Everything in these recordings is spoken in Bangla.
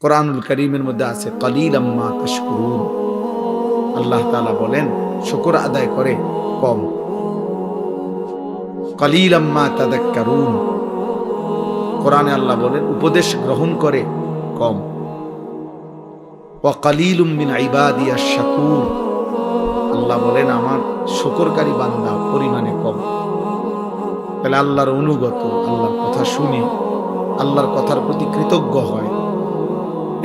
কোরআনুল কারীমের মধ্যে আছে কালিলাম মা তাশকুরুন। আল্লাহ তাআলা বলেন শুকর আদায় করে কম। কালিলাম মা তাযাক্কারুন, কোরআনে আল্লাহ বলেন উপদেশ গ্রহণ করে কম। ওয়া কালিলুম মিন ইবাদিয়াশ শাকুর, আল্লাহ বলেন আমার শুকরকারী বান্দা পরিমাণে কম। তাহলে আল্লাহর অনুগত, আল্লাহর কথা শুনে আল্লাহর কথার প্রতি কৃতজ্ঞ হয়,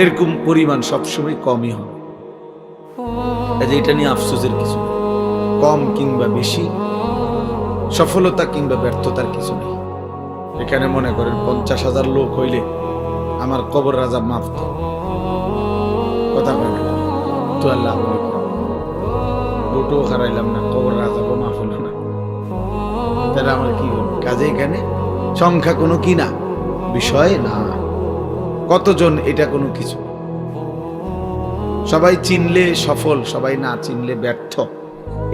এরকম পরিমাণ সবসময় কমই হয়। এটা নিয়ে আফসোসের কিছু নেই। কম কিংবা বেশি, সফলতা কিংবা ব্যর্থতার কিছু নেই। এখানে মনে করেন 50,000 লোক হইলে আমার কবর রাজা মাফ তো কথা বলে তো আল্লাহ দুটো হারাইলাম না, কবর রাজাবো মাফ হলো না, তাহলে আমার কি হল? কাজে এখানে সংখ্যা কোনো কি না, বিষয় না। কতজন এটা কোনো কিছু। সবাই চিনলে সফল, সবাই না চিনলে ব্যর্থ,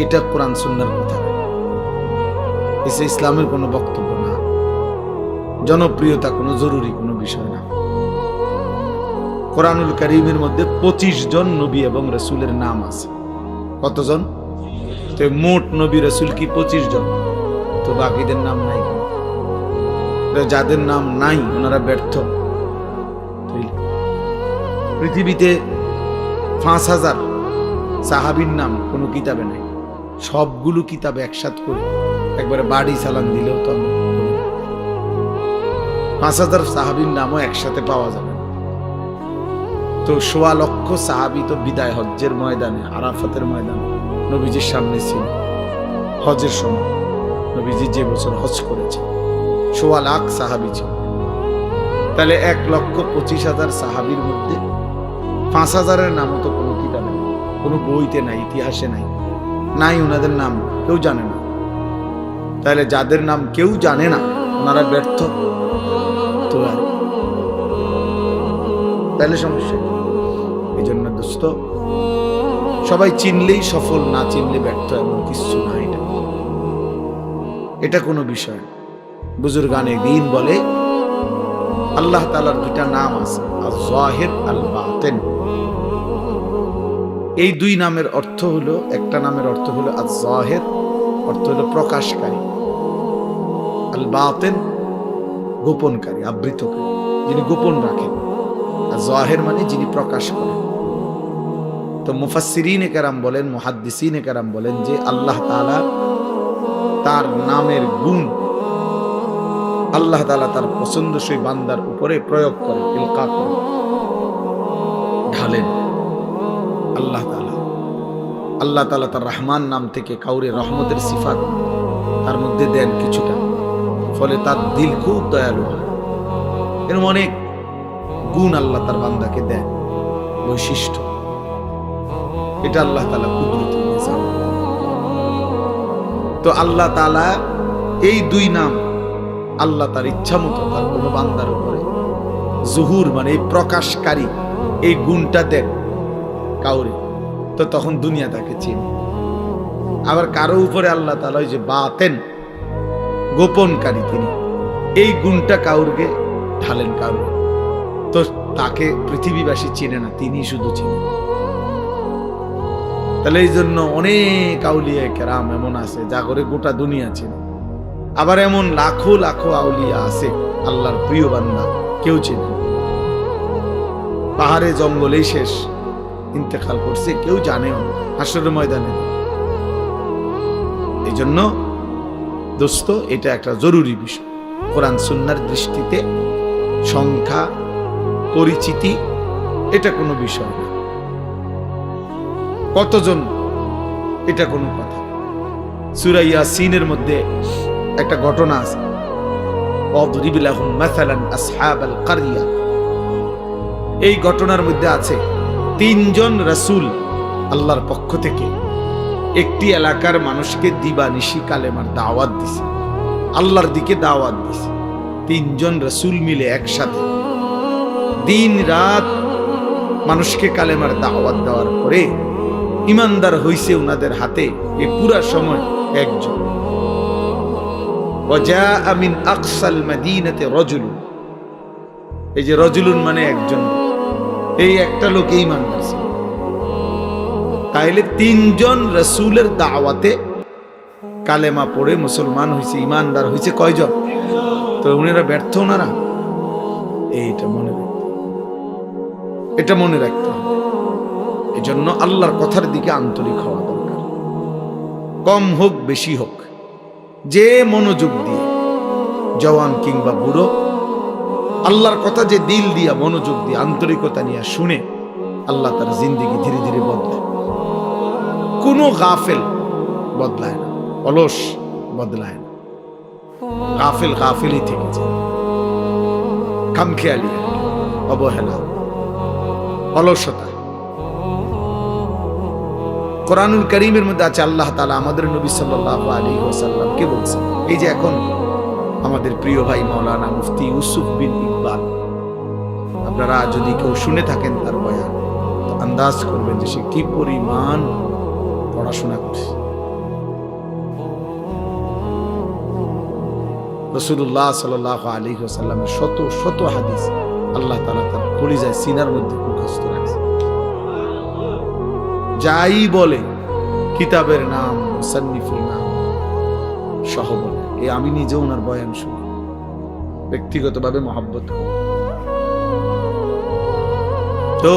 এটা কোরআন সুন্নাহর কথা। এসে ইসলামের কোনো বক্তব্য না। জনপ্রিয়তা কোনো জরুরি কোনো বিষয় না। কোরআনুল কারীমের মধ্যে 25 জন নবী এবং রাসূলের নাম আছে। কতজন? তো মোট নবী রাসূল কি 25 জন? তো বাকিদের নাম নাই কেন? যাদের নাম নাই ওনারা ব্যর্থ। পৃথিবীতে 5,000 সাহাবীর নাম কোনো কিতাবে নাই। সবগুলো কিতাবে একসাথে করে একবারে বাড়ি চালান দিলেও তো 5,000 সাহাবীর নামও একসাথে পাওয়া যাবে। তো 1.25 লক্ষ সাহাবী তো বিদায় হজ্জের ময়দানে, আরাফাতের ময়দানে নবীজির সামনে ছিল। হজের সময় নবীজি যে বছর হজ করেছে 1.25 লাখ সাহাবী ছিল। তাহলে 1,25,000 সাহাবীর মধ্যে 5,000-এর নামও তো কোনো কিতাবে নেই, কোনো বইতে নাই, ইতিহাসে নাই, নাই ওনাদের নাম কেউ জানে না। তাহলে যাদের নাম কেউ জানে না ওনারা ব্যর্থ তো আর তাহলে সমস্যা। এই জন্য দোস্ত, সবাই চিনলেই সফল, না চিনলে ব্যর্থ, এমন কিছু না। এটা কোনো বিষয়। বুজুর্গানে দ্বীন বলে আল্লাহ তাআলার দুইটা নাম আছে, আয-যাহির আল-বাতিন। এই দুই নামের অর্থ হলো, একটা নামের অর্থ হলো আয-যাহির, অর্থ হলো প্রকাশকারী, আল-বাতিন গোপনকারী, আবৃতকারী, যিনি গোপন রাখেন। আর যাহির মানে যিনি প্রকাশ করেন। তো মুফাসসিরিনে কেরাম বলেন, মুহাদ্দিসিনে কেরাম বলেন যে আল্লাহ তাআলা তার নামের গুণ আল্লাহ তাআলা তার পছন্দসই বান্দার উপরে প্রয়োগ করেন, ইলকা করেন, ঢালেন। আল্লাহ তাআলা তার রহমান নাম থেকে কাউরে রহমতের সিফাত তার মধ্যে দেন কিছুটা, ফলে তার দিল খুব দয়ালু হয়। এরকম অনেক গুণ আল্লাহ তার বান্দাকে দেন, বৈশিষ্ট্য। এটা আল্লাহ তাআলা কুদরতি নিজাম। তো আল্লাহ তাআলা এই দুই নাম আল্লাহ তার ইচ্ছা মতো তার কোনো বান্দার উপরে জুহুর মানে এই প্রকাশকারী এই গুণটা দেন কাউরে, তো তখন দুনিয়া তাকে চিনে। আবার কারো উপরে আল্লাহ তাআলা ওই যে বাতেন গোপনকারী, তিনি এই গুণটা কাউরকে ঢালেন কাউরে, তো তাকে পৃথিবীবাসী চিনে না, তিনি শুধু চিনেন। তাহলে এই জন্য অনেক আউলিয়া কেরাম এমন আছে যা করে গোটা দুনিয়া চিনে। আবার এমন লাখো লাখো আউলিয়া আছে আল্লাহর প্রিয় বান্দা কেউ চিনে, পাহাড়ে জঙ্গলেই শেষ, ইন্তেকাল করছে, কেউ জানেও হাসরের ময়দানে। এই জন্য দোস্ত, এটা একটা জরুরি বিষয়। কোরআন সুন্নাহর দৃষ্টিতে সংখ্যা, পরিচিতি এটা কোনো বিষয় না। কতজন এটা কোনো কথা। সূরা ইয়াসিনের মধ্যে একটা ঘটনা আছে, ওয়াদরিব লাহুম মাসালান আসহাবাল কারিয়া। এই ঘটনার মধ্যে আছে 3 জন রাসূল আল্লাহর পক্ষ থেকে একটি এলাকার মানুষকে দিবানিশি কালেমার দাওয়াত দিছে, আল্লাহর দিকে দাওয়াত দিছে। 3 জন রাসূল মিলে একসাথে দিন রাত মানুষকে কালেমার দাওয়াত দেওয়ার পরে ইমানদার হইছে ওনাদের হাতে এই পুরা সময় একজন। ওয়াজাআ মিন আকসাল মাদিনাতি রাজুল, এই যে রাজুলুন মানে একজন, এই একটা লোক ইমানদার ছিল। তাইলে 3 জন রাসূলের দাওয়াতে কালেমা পড়ে মুসলমান হয়েছে, ইমানদার হয়েছে কয়জন? তো উনারা ব্যর্থ, ওনারা এইটা মনে রাখতে, এটা মনে রাখতে হবে। এজন্য আল্লাহর কথার দিকে আন্তরিক হওয়া দরকার। কম হোক বেশি হোক, যে মনোযোগ দিয়ে, জওয়ান কিংবা বুড়ো, আল্লাহর কথা যে দিল দিয়া মনোযোগ দিয়ে আন্তরিকতা নিয়ে শুনে, আল্লাহ তার জিন্দেগি ধীরে ধীরে বদলায়। কোনো গাফেল বদলায় না, অলস বদলায় না। গাফেল গাফেলই থেকে যায়, খামখেয়ালি, অবহেলা, অলসতা। কোরআনুল কারীমের মধ্যে আছে, আল্লাহ তাআলা আমাদের নবী সাল্লাল্লাহু আলাইহি ওয়াসাল্লামকে বলছেন, এই যে এখন আমাদের প্রিয় ভাই মাওলানা মুফতি ইউসুফ বিন ইকবাল, আপনারা যদি কেউ শুনে থাকেন তার বয়ান, তো আন্দাজ করবেন যে সে কি পরিমাণ পড়াশোনা করছে। রাসূলুল্লাহ সাল্লাল্লাহু আলাইহি ওয়াসাল্লামের শত শত হাদিস আল্লাহ তাআলা তার কলিজায় সিনার মধ্যে মুখস্থ রাখছে। যাই বলে কিতাবের নাম, মুসান্নিফের নাম সহ বলে। আমি নিজে ওনার বয়ান শুনি, ব্যক্তিগতভাবে মহব্বত করি। তো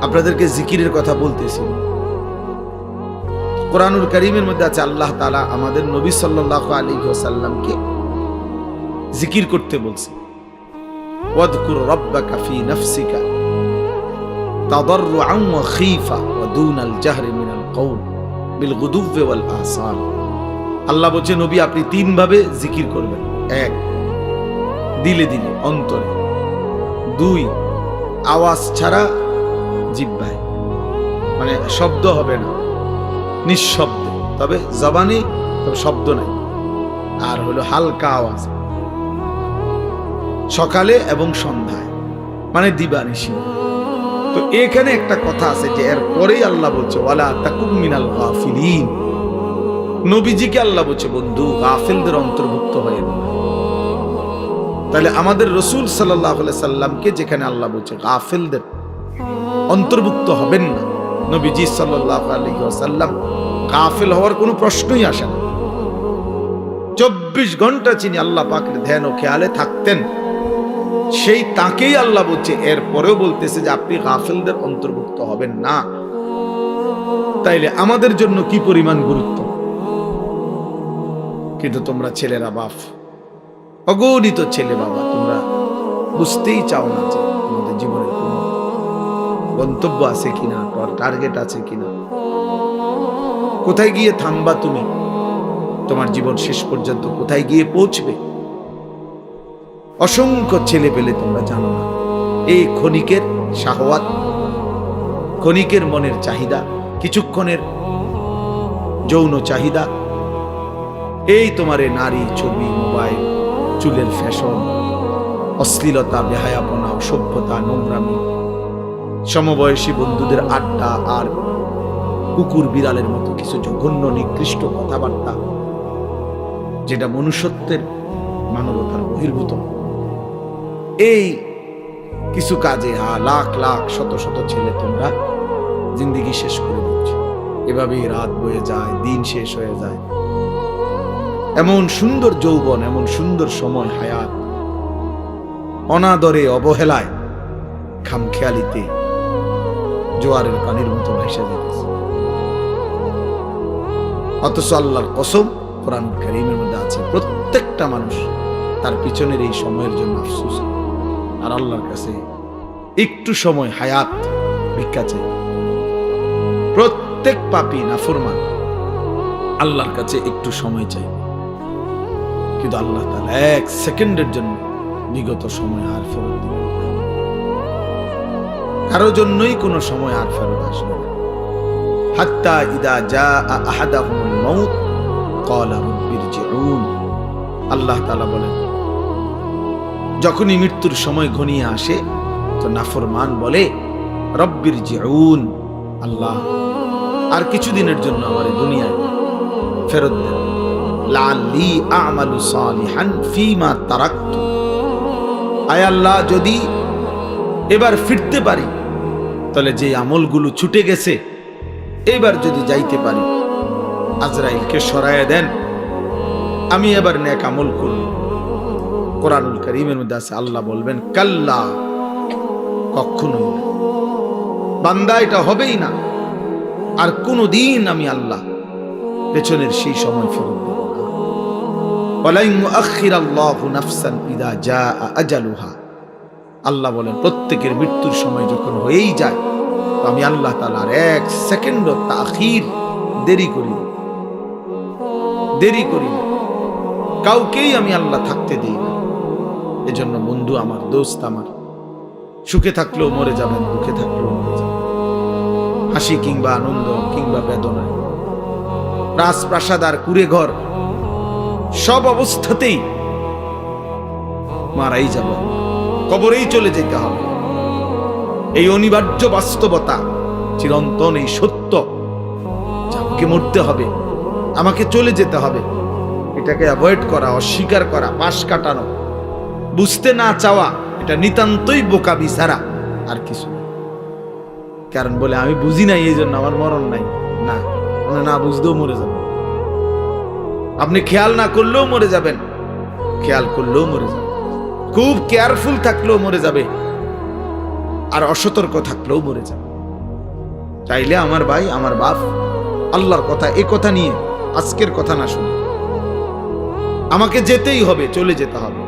আপনাদেরকে জিকিরের কথা বলতেছি। কোরআনুল কারীমের মধ্যে আছে, আল্লাহ তাআলা আমাদের নবী সাল্লাল্লাহু আলাইহি ওয়াসাল্লামকে জিকির করতে বলছে। ওয়াযকুর রাব্বাকা ফি নাফসিকা তাদাররুআন ওয়া খীফা ওয়া দুনাল জাহরি মিনাল কওল বিল গুদুওয়ি ওয়াল আসাল। আল্লাহ বলছে, নবী আপনি 3 ভাবে জিকির করবেন। 1, দিলে দিলে, অন্তরে। 2, আওয়াজ ছাড়া জিহ্বায়, মানে শব্দ হবে না, নিঃশব্দে, তবে জবানে তবে শব্দ নাই। আর হলো হালকা আওয়াজ, সকালে এবং সন্ধ্যায়, মানে দিবানিশি। তো এখানে একটা কথা আছে যে এর পরেই আল্লাহ বলছে, ওয়ালা তাকুম মিনাল গাফিলিন। নবীজিকে আল্লাহ বলছে, বন্ধু গাফিলদের অন্তর্ভুক্ত হয়ে না। তাহলে আমাদের রাসূল সাল্লাল্লাহু আলাইহি সাল্লামকে যেখানে আল্লাহ বলছে গাফিলদের অন্তর্ভুক্ত হবেন না, নবীজি সাল্লাল্লাহু আলাইহি ওয়াসাল্লাম গাফিল হওয়ার কোনো প্রশ্নই আসে না। 24 ঘন্টা যিনি আল্লাহ পাকের ধ্যান ও খেয়ালে থাকতেন, সেই তাকেই আল্লাহ বলছে, এরপরেও বলতেছে যে আপনি গাফিলদের অন্তর্ভুক্ত হবেন না। তাইলে আমাদের জন্য কি পরিমাণ গুরুত্ব। কিন্তু তোমরা ছেলেরা, বাপ, অগণিত ছেলে বাবা, তোমরা বুঝতেই চাও না যে তোমাদের জীবনের কোনো গন্তব্য আছে কিনা, টার্গেট আছে কিনা, কোথায় গিয়ে থামবা তুমি, তোমার জীবন শেষ পর্যন্ত কোথায় গিয়ে পৌঁছবে। অসংখ্য ছেলে পেলে তোমরা জানো না, এই ক্ষণিকের শাহওয়াত, ক্ষণিকের মনের চাহিদা, কিছুক্ষণের যৌন চাহিদা, এই তোমার নারী, ছবি, মোবাইল, চুলের ফ্যাশন, অশ্লীলতা, বেহায়াপনা, অসভ্যতা, নোংরামি, সমবয়সী বন্ধুদের আড্ডা, আর কুকুর বিড়ালের মতো কিছু জঘন্য নিকৃষ্ট কথাবার্তা, যেটা মনুষ্যত্বের, মানবতার বহির্ভূত। এই কিছু কাজে লাখ লাখ শত শত ছেলে তোমরা জিন্দেগি শেষ করে দিচ্ছ। এভাবেই রাত বয়ে যায়, দিন শেষ হয়ে যায়। এমন সুন্দর যৌবন, এমন সুন্দর সময়, হায়াত অনাদরে, অবহেলায়, খামখেয়ালিতে জোয়ারের পানির মতো ভেসে যেতেছে। অথচ আল্লাহর কসম, কোরআন কারীমের মধ্যে আছে, প্রত্যেকটা মানুষ তার পিছনের এই সময়ের জন্য আফসোস, আর আল্লাহর কাছে একটু সময় হায়াত ভিক্ষা চাই। প্রত্যেক পাপী নাফরমান আল্লাহর কাছে একটু সময় চাই, কিন্তু আল্লাহ তাআলা 1 সেকেন্ডের জন্য বিগত সময় আর ফেরত দিবেন না। কারো জন্যই কোনো সময় আর ফেরত আসবে না। হাত্তা ইদা জাআ আহাদাহুমুল মাউত ক্বালা রাব্বিরজিউন। আল্লাহ তাআলা বলেন, যখনই মৃত্যুর সময় ঘনিয়ে আসে, তো নাফরমান বলে, রাব্বিরজিউন, আল্লাহ আর কিছুদিনের জন্য আমার দুনিয়ায় ফেরত দেন, লাআল্লি আ'মালু সালিহান ফীমা তারাকতু। আয় আল্লাহ, যদি এবার ফিরতে পারি, তাহলে যে আমলগুলো ছুটে গেছে এবার যদি যাইতে পারি, আজরাইলকে সরাইয়া দেন, আমি এবার নেক আমল করব। কোরআনুল কারীমের মধ্যে আছে, আল্লাহ বলবেন কাল্লা, কখনোই না বান্দা, এটা হবেই না। আর কোনদিন আমি আল্লাহ পেছনের সেই সময় ফেরত দেব না। ওয়ালাই মুআখিরাল্লাহু নাফসান ইযা জাআ আজালুহা, আল্লাহ বলেন প্রত্যেকের মৃত্যুর সময় যখন হয়েই যায়, আমি আল্লাহ তাআলা আর এক সেকেন্ডও তাখির দেরি করি না, কাউকেই আমি আল্লাহ থাকতে দিই না। এজন্য বন্ধু আমার, দোস্ত আমার, সুখে থাকলেও মরে যাবেন, দুঃখে থাকলেও মরে যাবেন, হাসি কিংবা আনন্দ কিংবা বেদনায়, রাজপ্রাসাদ আর কুড়ে ঘর, সব অবস্থাতেই মারাই যাব, কবরেই চলে যেতে হবে। এই অনিবার্য বাস্তবতা, চিরন্তন এই সত্য, আমাকে মরতে হবে, আমাকে চলে যেতে হবে, এটাকে অ্যাভয়েড করা, অস্বীকার করা, পাশ কাটানো, বুঝতে না চাওয়া, এটা নিতান্তই বোকামি ছাড়া আর কিছু না। কারণ বলে আমি বুঝি নাই এই জন্য আমার মরণ নাই, না, না বুঝতেও মরে যাবেন। আপনি খেয়াল না করলেও মরে যাবেন, খেয়াল করলেও মরে যাবেন, খুব কেয়ারফুল থাকলেও মরে যাবে, আর অসতর্ক থাকলেও মরে যাবে। চাইলে আমার ভাই, আমার বাপ, আল্লাহর কথা, এ কথা নিয়ে আজকের কথা না শুনে, আমাকে যেতেই হবে, চলে যেতে হবে।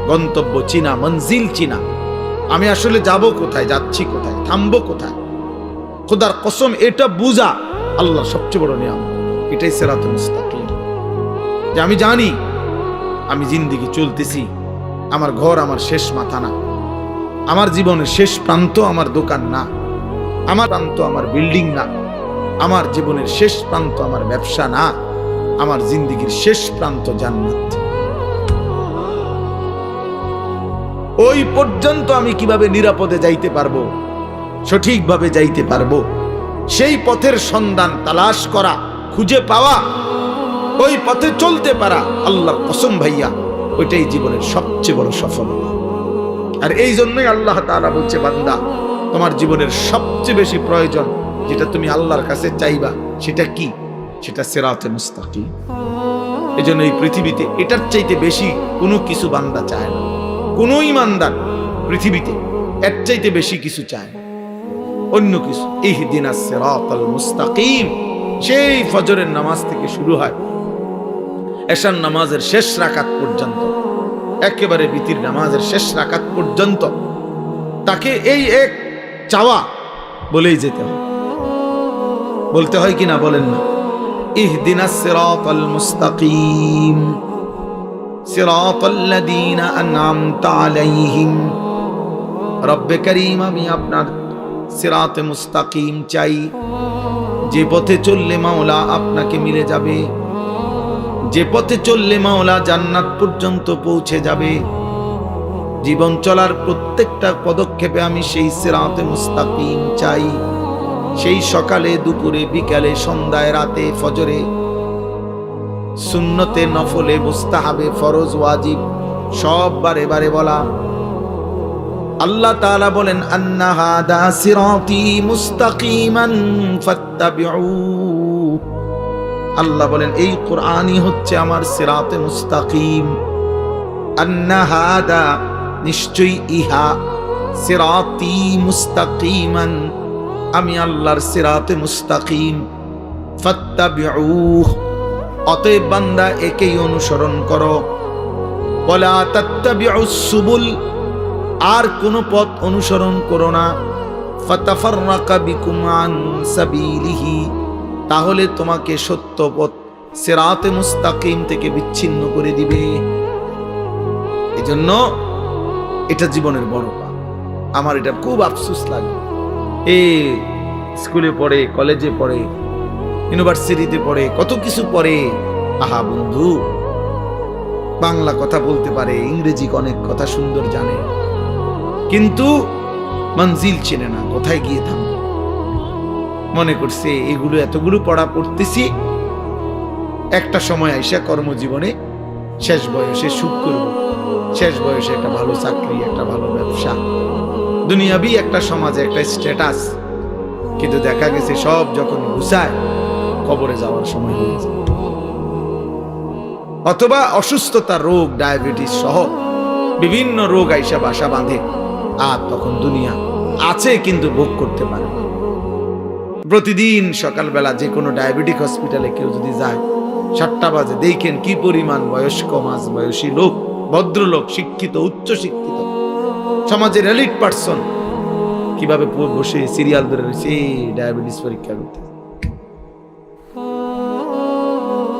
গন্তব্য চিনা, মঞ্জিল চিনা, আমি আসলে যাব কোথায়, যাচ্ছি কোথায়, থামবো কোথায়, খোদার কসম এটা বুঝা আল্লাহর সবচেয়ে বড় নিয়ামত। এটাই সিরাতুল মুস্তাকিম, যে আমি জানি আমি জিন্দেগি চলতেছি, আমার ঘর আমার শেষ মাথা না, আমার জীবনের শেষ প্রান্ত আমার দোকান না, আমার প্রান্ত আমার বিল্ডিং না, আমার জীবনের শেষ প্রান্ত আমার ব্যবসা না, আমার জিন্দেগির শেষ প্রান্ত জান্নাত। ওই পর্যন্ত আমি কিভাবে নিরাপদে যাইতে পারবো, সঠিকভাবে যাইতে পারবো, সেই পথের সন্ধান তালাশ করা, খুঁজে পাওয়া, ওই পথে চলতে পারা, আল্লাহর কসম ভাইয়া, ওইটাই জীবনের সবচেয়ে বড় সফলতা। আর এই জন্যই আল্লাহ তাআলা বলছে, বান্দা, তোমার জীবনের সবচেয়ে বেশি প্রয়োজন যেটা তুমি আল্লাহর কাছে চাইবা, সেটা কি? সেটা সিরাতে মুস্তাকিম। এই জন্য এই পৃথিবীতে এটার চাইতে বেশি কোনো কিছু বান্দা চায় না, কোনো ঈমানদার পৃথিবীতে এর চাইতে বেশি কিছু চায় না, অন্য কিছু। ইহদিনাস সিরাতাল মুস্তাকিম, সেই ফজরের নামাজ থেকে শুরু হয় এশার নামাজের শেষ রাকাত পর্যন্ত, একেবারে বিতির নামাজের শেষ রাকাত পর্যন্ত তাকে এই এক চাওয়া বলেই যেতে হয়। বলতে হয় কি না, বলেন না? ইহদিনাস সিরাতাল মুস্তাকিম সিরাতাল্লাযীনা আন'আমতা আলাইহিম। রব্বে করিম, আমি আপনার সিরাতে মুস্তাকিম চাই, যে পথে চললে মাওলা আপনাকে মিলে যাবে, যে পথে চললে মাওলা জান্নাত পর্যন্ত পৌঁছে যাবে। জীবন চলার প্রত্যেকটা পদক্ষেপে আমি সেই সিরাতে মুস্তাকিম চাই। সেই সকালে, দুপুরে, বিকালে, সন্ধ্যায়, রাতে, ফজরে, সুন্নতে, নফলে, মুস্তাহাবে, ফরজ, ওয়াজিব, সব বারে বারে বলা। আল্লাহ তাআলা বলেন, আন্না হাদা সিরাতি মুস্তাকিমান ফাত্তাবিউ। আল্লাহ বলেন, এই কোরআনই হচ্ছে আমার সিরাতে মুস্তাকিম। আন্না হাদা, নিশ্চয়ই ইহা, সিরাতি মুস্তাকিমান, আমি আল্লাহর সিরাতে মুস্তাকিম। ফাত্তাবিউ, অতএব বান্দা একেই অনুসরণ করো। ওয়ালা তাত্তাবিউস সুবুল, আর কোন পথ অনুসরণ করো না। ফাতাফাররাকা বিকুম আন সাবিলিহি, তাহলে তোমাকে সত্য পথ সিরাতে মুস্তাকিম থেকে বিচ্ছিন্ন করে দিবে। এজন্য এটা জীবনের বড় পাপ। আমার এটা খুব আফসোস লাগে, এই স্কুলে পড়ে, কলেজে পড়ে, ইউনিভার্সিটিতে পড়ে, কত কিছু পড়ে। আহা বন্ধু, বাংলা কথা বলতে পারে, ইংরেজি অনেক কথা সুন্দর জানে, কিন্তু মঞ্জিল চেনে না, কোথায় গিয়ে থামবে। মনে করছে এগুলো এতগুলো পড়া পড়তেছি, একটা সময় আইসা কর্মজীবনে শেষ বয়সে সুখ করব, শেষ বয়সে একটা ভালো চাকরি, একটা ভালো ব্যবসা, দুনিয়াবি একটা সমাজে একটা স্ট্যাটাস, কিন্তু দেখা গেছে সব যখন ঘুষায় কবরে যাওয়ার সময় হয়ে যায়, অথবা অসুস্থতা, রোগ, ডায়াবেটিস সহ বিভিন্ন রোগ আইসা বাসা বাঁধে, আর তখন দুনিয়া আছে কিন্তু ভোগ করতে পারে না। প্রতিদিন সকালবেলা যে কোনো ডায়াবেটিক হসপিটালে কেউ যদি যায় 7টা বাজে, দেখেন কি পরিমাণ বয়স্ক, মাঝ বয়সী লোক, ভদ্রলোক, শিক্ষিত, উচ্চ শিক্ষিত, সমাজের এলিট পার্সন কিভাবে বসে সিরিয়াল ধরে রয়েছে ডায়াবেটিস পরীক্ষা করতে।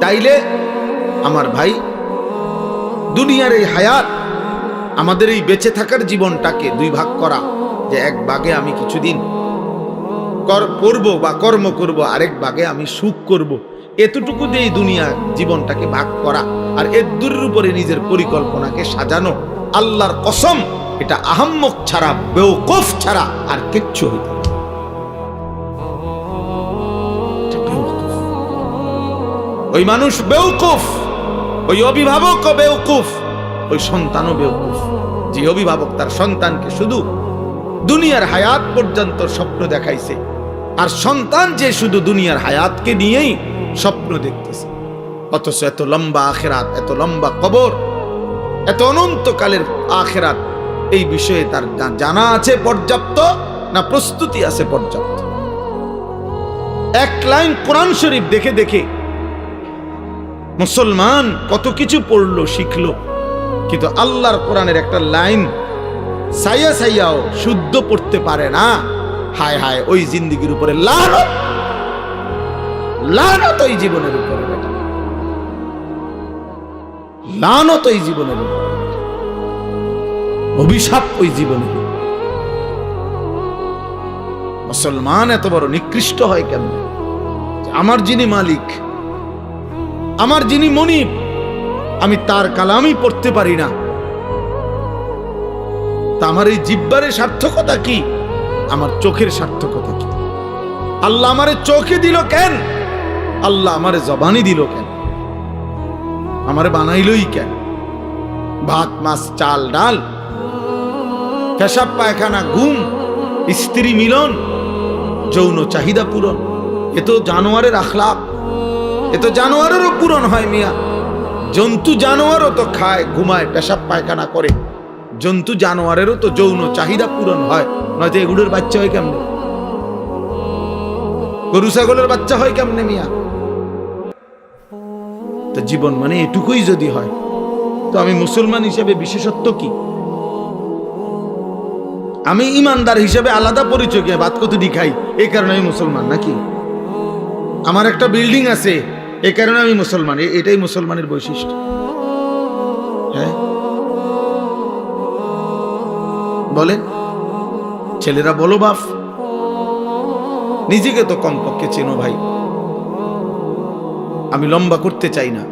তাইলে আমার ভাই, দুনিয়ার এই হায়াত, আমাদের এই বেঁচে থাকার জীবনটাকে 2 ভাগ করা, যে এক ভাগে আমি কিছুদিন করব বা কর্ম করব, আরেক ভাগে আমি সুখ করব, এতটুকু দিয়ে এই দুনিয়া জীবনটাকে ভাগ করা, আর এর দূরের উপরে নিজের পরিকল্পনাকে সাজানো, আল্লাহর কসম এটা আহাম্মক ছাড়া, বেওকুফ ছাড়া আর কিচ্ছু হইতে পারে না। ওই মানুষ বেওকুফ, ওই অভিভাবকও বেওকুফ, ওই সন্তানও বেওকুফ, যে অভিভাবক তার সন্তানকে শুধু দুনিয়ার হায়াত পর্যন্ত স্বপ্ন দেখাইছে, আর সন্তান যে শুধু দুনিয়ার হায়াতকে নিয়েই স্বপ্ন দেখতেছে, অথচ এত লম্বা আখিরাত, এত লম্বা কবর, এত অনন্তকালের আখিরাত, এই বিষয়ে তার জানা আছে পর্যাপ্ত না প্রস্তুতি আছে পর্যাপ্ত? এক লাইন কোরআন শরীফ দেখে দেখে মুসলমান কত কিছু পড়লো, শিখলো, কিন্তু আল্লাহর কোরআনের একটা লাইন সাইয়া সাইয়াও শুদ্ধ পড়তে পারে না। হায় হায়, ওই জিন্দেগির উপরে লানত, লানত ওই জীবনের উপরে, বেটা লানত ওই জীবনের উপরে, অভিশাপ ওই জীবনের। মুসলমান এত বড় নিকৃষ্ট হয় কেন? আমার যিনি মালিক, আমার যিনি মনিব, আমি তার কালামই পড়তে পারি না, তা আমার এই জিহ্বার সার্থকতা কি? আমার চোখের সার্থকতা কি? আল্লাহ আমারে চোখে দিল কেন? আল্লাহ আমারে জবানি দিল কেন? আমারে বানাইলই কেন? ভাত, মাছ, চাল, ডাল, পেশাব, পায়খানা, ঘুম, স্ত্রী মিলন, যৌন চাহিদা পূরণ, এ তো জানোয়ারের আখলাক, এ তো জানোয়ারেরও পূরণ হয় মিয়া। জন্তু জানোয়ারও তো খায়, ঘুমায়, পেশাব পায়খানা করে, জন্তু জানোয়ারেরও তো যৌন চাহিদা পূরণ হয়, নয়তো এগুলোর বাচ্চা হয় কেমনে? গরু ছাগলের বাচ্চা হয় কেমনে মিয়া? তো জীবন মানে এটুকুই যদি হয়, তো আমি মুসলমান হিসেবে বিশেষত্ব কি? আমি ইমানদার হিসেবে আলাদা পরিচয় কি? ভাত কত খাই এই কারণে আমি মুসলমান নাকি? আমার একটা বিল্ডিং আছে এই কারণে আমি মুসলমান, এটাই মুসলমানের বৈশিষ্ট্য? হ্যাঁ বলেন, ছেলেরা বলো বাপ, নিজেকে তো কমপক্ষে চেনো ভাই। আমি লম্বা করতে চাই না,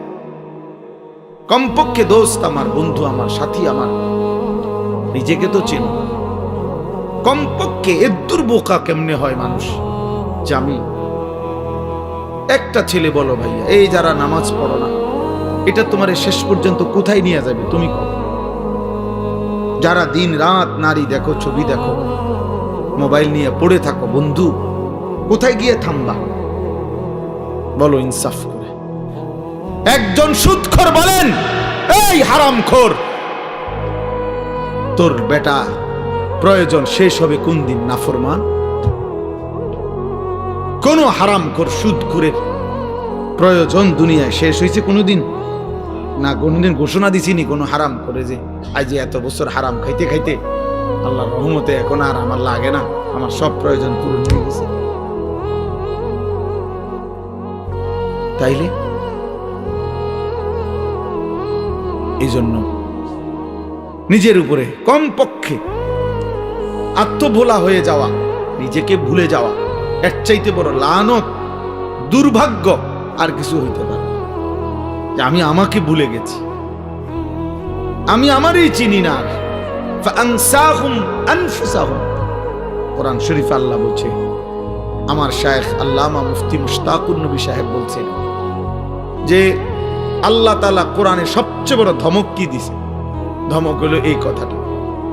কমপক্ষে দোস্ত আমার, বন্ধু আমার, সাথী আমার, নিজেকে তো চেনো কমপক্ষে। এর দুর্বোকা কেমনে হয় মানুষ যে আমি একটা ছেলে, বলো ভাইয়া, এই যারা নামাজ পড়ো না, এটা তোমার শেষ পর্যন্ত কোথায় নিয়ে যাবে তুমি কও? যারা দিন রাত নারী দেখো, ছবি দেখো, মোবাইল নিয়ে পড়ে থাকো, বন্ধু কোথায় গিয়ে থামবা বলো ইনসাফ করে? একজন সুদখোর বলেন, এই হারামখোর, তোর বেটা প্রয়োজন শেষ হবে কোন দিন? নাফরমান কোন হারামখোর সুদখোরের প্রয়োজন দুনিয়ায় শেষ হয়েছে কোনোদিন? না কোনদিন ঘোষণা দিছিনি কোনো হারাম করে যে আজ এত বছর হারাম খাইতে খাইতে আল্লাহর রহমতে এখন আর আমার লাগে না, আমার সব প্রয়োজন পূরণ হয়ে গেছে? তাইলে এই জন্য নিজের উপরে কমপক্ষে আত্মভোলা হয়ে যাওয়া, নিজেকে ভুলে যাওয়া, এর চাইতে বড় লানত, দুর্ভাগ্য আর কিছু হইতে পারে? যে আমি আমাকে ভুলে গেছি, আমি আমারই চিনি না। ফাআনসাহুম আনফুসাহুম, কোরআন শরীফে আল্লাহ বলছে, আমার শায়েখ আল্লামা মুফতি মুশতাকুর নবী সাহেব বলছেন যে আল্লাহ তাআলা কোরআনে সবচেয়ে বড় ধমক কি দিছে? ধমক হলো এই কথাটা,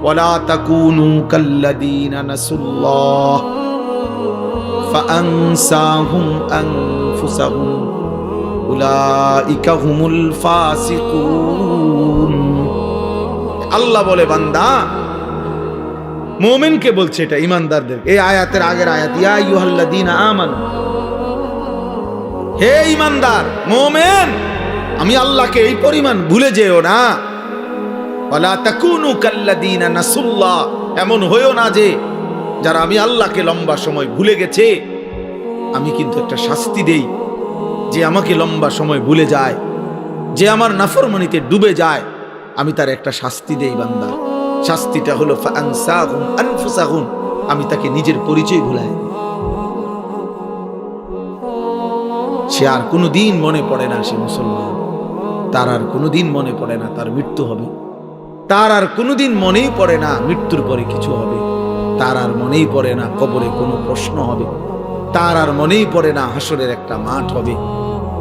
ওয়ালা তাকুনু কাল্লাযীনা নাসুল্লাহ ফাআনসাহুম আনফুসাহুম উলাইকা হুমুল ফাসিকুন। আল্লাহ বলে বান্দা, মুমিনকে বলছে, এটা ঈমানদারদের। এই আয়াতের আগের আয়াত, ইয়া আইয়ুহাল্লাযীনা আমানু, হে ঈমানদার মুমিন, আমি আল্লাহকে এই পরিমাণ ভুলে যেও না। ওয়ালা তাকুনু কাল্লাযীনা নাসুল্লাহ, এমন হইও না যে যারা আমি আল্লাহকে লম্বা সময় ভুলে গেছে। আমি কিন্তু একটা শাস্তি দেই, যে আমাকে লম্বা সময় ভুলে যায়, যে আমার নাফরমানিতে ডুবে যায়, আমি তার একটা শাস্তি দেই বান্দা। শাস্তিটা হলো ফাআনসাহুম আনফুসাহুম, আমি তাকে নিজের পরিচয় ভুলাই। সে আর কোনোদিন মনে পড়ে না সে মুসলমান, তার আর কোনোদিন মনে পড়ে না তার মৃত্যু হবে, তার আর কোনোদিন মনেই পড়ে না মৃত্যুর পরে কিছু হবে, তার আর মনেই পড়ে না কবরে কোনো প্রশ্ন হবে, তার আর মনেই পড়ে না হাসরের একটা মাঠ হবে,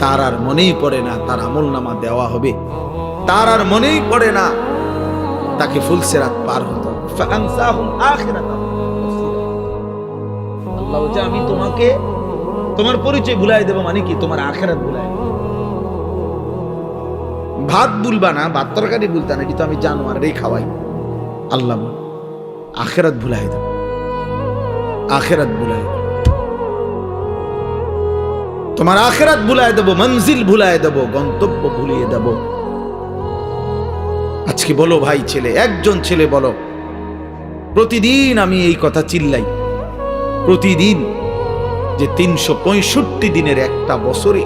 তার আর মনেই পড়ে না তার আমলনামা দেওয়া হবে, তার আর মনেই পড়ে না তাকে ফুলসিরাত পার হতো। ফাআনসাহুম আখিরাতাহুম। আল্লাহ বলছে, আমি তোমাকে তোমার পরিচয় ভুলাই দেব, মানে কি তোমার আখিরাত ভুলাই। ভাত ভুলবা না, ভাত তরকারি ভুলতা না, কিন্তু আমি জানোয়ারেরই খাওয়াই। আল্লাহ বল, আখিরাত ভুলাই দেব, আখিরাত ভুলাই দেব, তোমার আখিরাত ভুলাই দেব, মঞ্জিল ভুলাই দেব, গন্তব্য ভুলিয়ে দেব। আজকে বলো ভাই, ছেলে, একজন ছেলে বলো, প্রতিদিন আমি এই কথা চিল্লাই, প্রতিদিন, যে 365 দিনের একটা বছরে,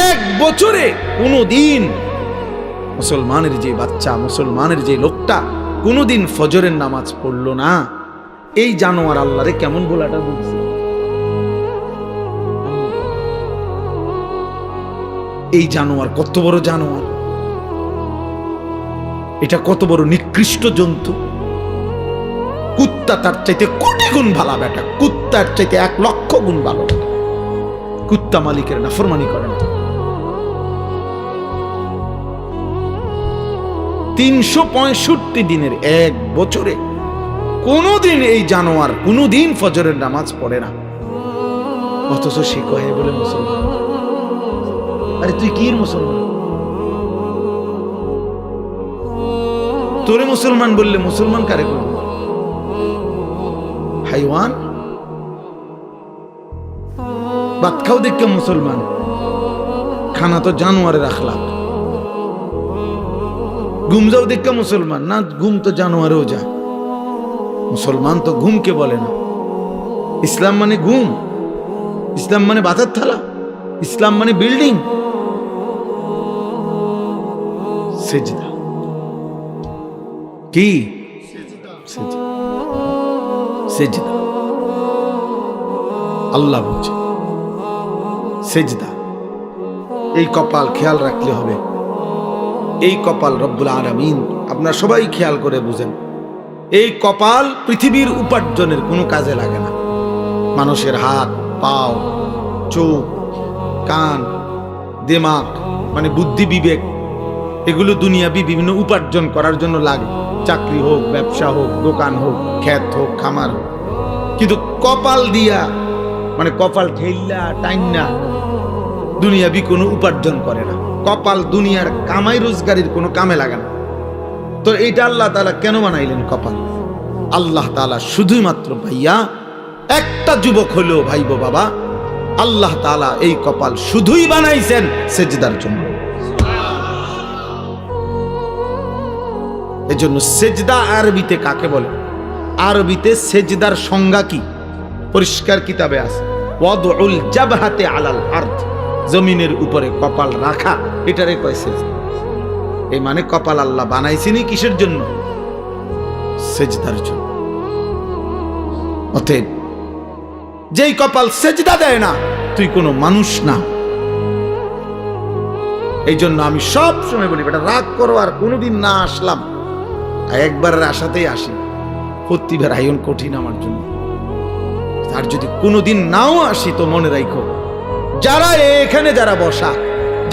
এক বছরে কোনদিন মুসলমানের যে বাচ্চা, মুসলমানের যে লোকটা কোনদিন ফজরের নামাজ পড়লো না, এই জানোয়ার আল্লাহরে কেমন বলাটা বলছে। এই জানোয়ার কত বড় জানোয়ার, এটা কত বড় নিকৃষ্ট জন্তু। কুত্তা তার চাইতে কোটি গুণ ভালো বেটা, কুত্তার চাইতে 1,00,000 গুণ ভালো। কুত্তা মালিকের নাফরমানি করে না। 365 দিনের এক বছরে কোনদিন এই জানোয়ার কোনদিন ফজরের নামাজ পড়ে না, অথচ সে কহে বলে মুসলমান। আরে তুই কি মুসলমান? তোরে মুসলমান বললে মুসলমান কারে করবে? হাইওয়ান। ভাত খাও দেখে মুসলমান, খানা তো জানোয়ারের আখলাক। ঘুম যাও দেখে মুসলমান, না ঘুম তো জানোয়ারেও যায়। মুসলমান তো ঘুমকে বলে না। ইসলাম মানে ঘুম, ইসলাম মানে ভাতের থালা, ইসলাম মানে বিল্ডিং। সেজদা কি? সেজদা আল্লাহ বলছে, সেজদা। এই কপাল খেয়াল রাখলে হবে, এই কপাল রব্বুল আলামিন, আপনারা সবাই খেয়াল করে বুঝেন, এই কপাল পৃথিবীর উপার্জনের কোনো কাজে লাগে না। মানুষের হাত, পাও, চোখ, কান, দিমাগ মানে বুদ্ধি, বিবেক, এগুলো দুনিয়াবি বিভিন্ন উপার্জন করার জন্য লাগে। চাকরি হোক, ব্যবসা হোক, দোকান হোক, ক্ষেত হোক, খামার হোক। কিন্তু কপাল দিয়া মানে কপাল ঠেইলা টাইনা দুনিয়াবি কোনো উপার্জন করে না। কপাল দুনিয়ার কামাই রোজগারির কোনো কামে লাগে না। তো এইটা আল্লাহ তাআলা কেন বানাইলেন কপাল? আল্লাহ তাআলা শুধুই মাত্র ভাইয়া, একটা যুবক হলেও ভাইবো বাবা, আল্লাহ তাআলা এই কপাল শুধুই বানাইছেন সেজদার জন্য। এজন্য সেজদা আরবিতে কাকে বলে? আরবিতে সেজদার সংজ্ঞা কি? পরিষ্কার কিতাবে আছে, ওয়াদউল জাবহাতি আলাল আরদ, জমিনের উপরে কপাল রাখা, এটারে কয় সেজদা। এই মানে কপাল আল্লাহ বানাইছেন কিসের জন্য? সেজদার জন্য। অতএব যেই কপাল সেজদা দেয় না, তুই কোনো মানুষ না। এই জন্য আমি সব সময় বলি, বেটা রাগ করো আর কোনোদিন না আসলাম, একবারের আশাতেই আসি, প্রতিবার আয়ন কঠিন আমার জন্য। আর যদি কোনোদিন নাও আসি তো মনে রাখো, যারা এখানে যারা বসা,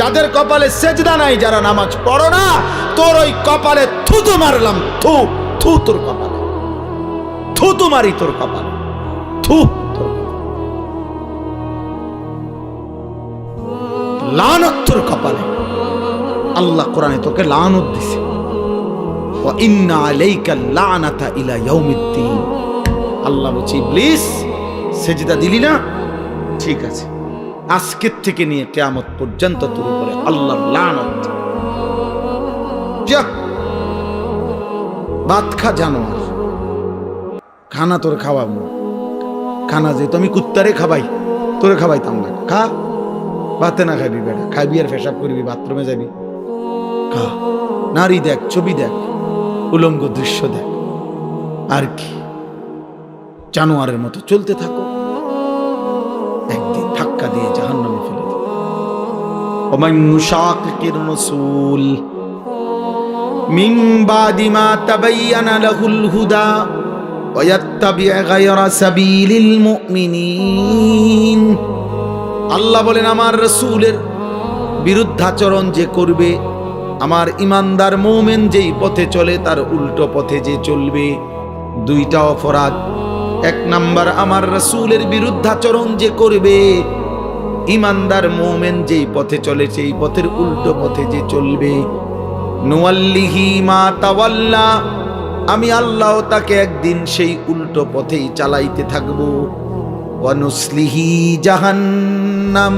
যাদের কপালে সেজদা নাই, যারা নামাজ পড়ো না, তোর ওই কপালে থুতু মারলাম। থু থু তোর কপালে, থুতু মারি তোর কপালে, থু তোর লানত তোর কপালে। আল্লাহ কোরআনে তোকে লানত দিছে, ওয়া ইন্না আলাইকা লানাতা ইলা ইয়াউমিদ্দিন। আল্লাহ বলছে ইবলিস সেজদা দিলি না, ঠিক আছে, আজকের থেকে নিয়ে কিয়ামত পর্যন্ত তোর উপরে আল্লাহর লানত। যা ভাত খা জানোয়ার, খানা তোর খাওয়াবো, খানা যেহেতু আমি কুত্তারে খাবাই, তোরে খাবাইতাম না। খা, ভাতে না খাবি বেটা, খাবি আর পেশাব করবি, বাথরুমে যাবি, খা। নারী দেখ, ছবি দেখ, উলঙ্গ দৃশ্য দেখ, আর কি জানোয়ারের মতো চলতে থাকো, একদিন ধাক্কা দিয়ে জাহান্নামে ফেলে দিবে। ওমান ইউশাকিকির রাসূল মিন বাদি মা তাবায়্যানা লাহুল হুদা ওয়া ইয়াত্তাবি' গায়রা সাবিলিল মুমিনিন। আল্লাহ বলেন, আমার রাসূলের বিরুদ্ধাচরণ যে করবে, আমার ইমানদার মুমিন যেই পথে চলে তার উল্টো পথে যে চলবে, দুইটা অপরাধ। এক নাম্বার, আমার রাসূলের বিরুদ্ধাচরণ যে করবে, ইমানদার মুমিন যেই পথে চলে সেই পথের উল্টো পথে যে চলবে, নুওয়াল্লিহি মা তাওয়াল্লা, আমি আল্লাহ তাকে একদিন সেই উল্টো পথেই চালাইতে থাকবো। ওয়া নুসলিহি জাহান্নাম,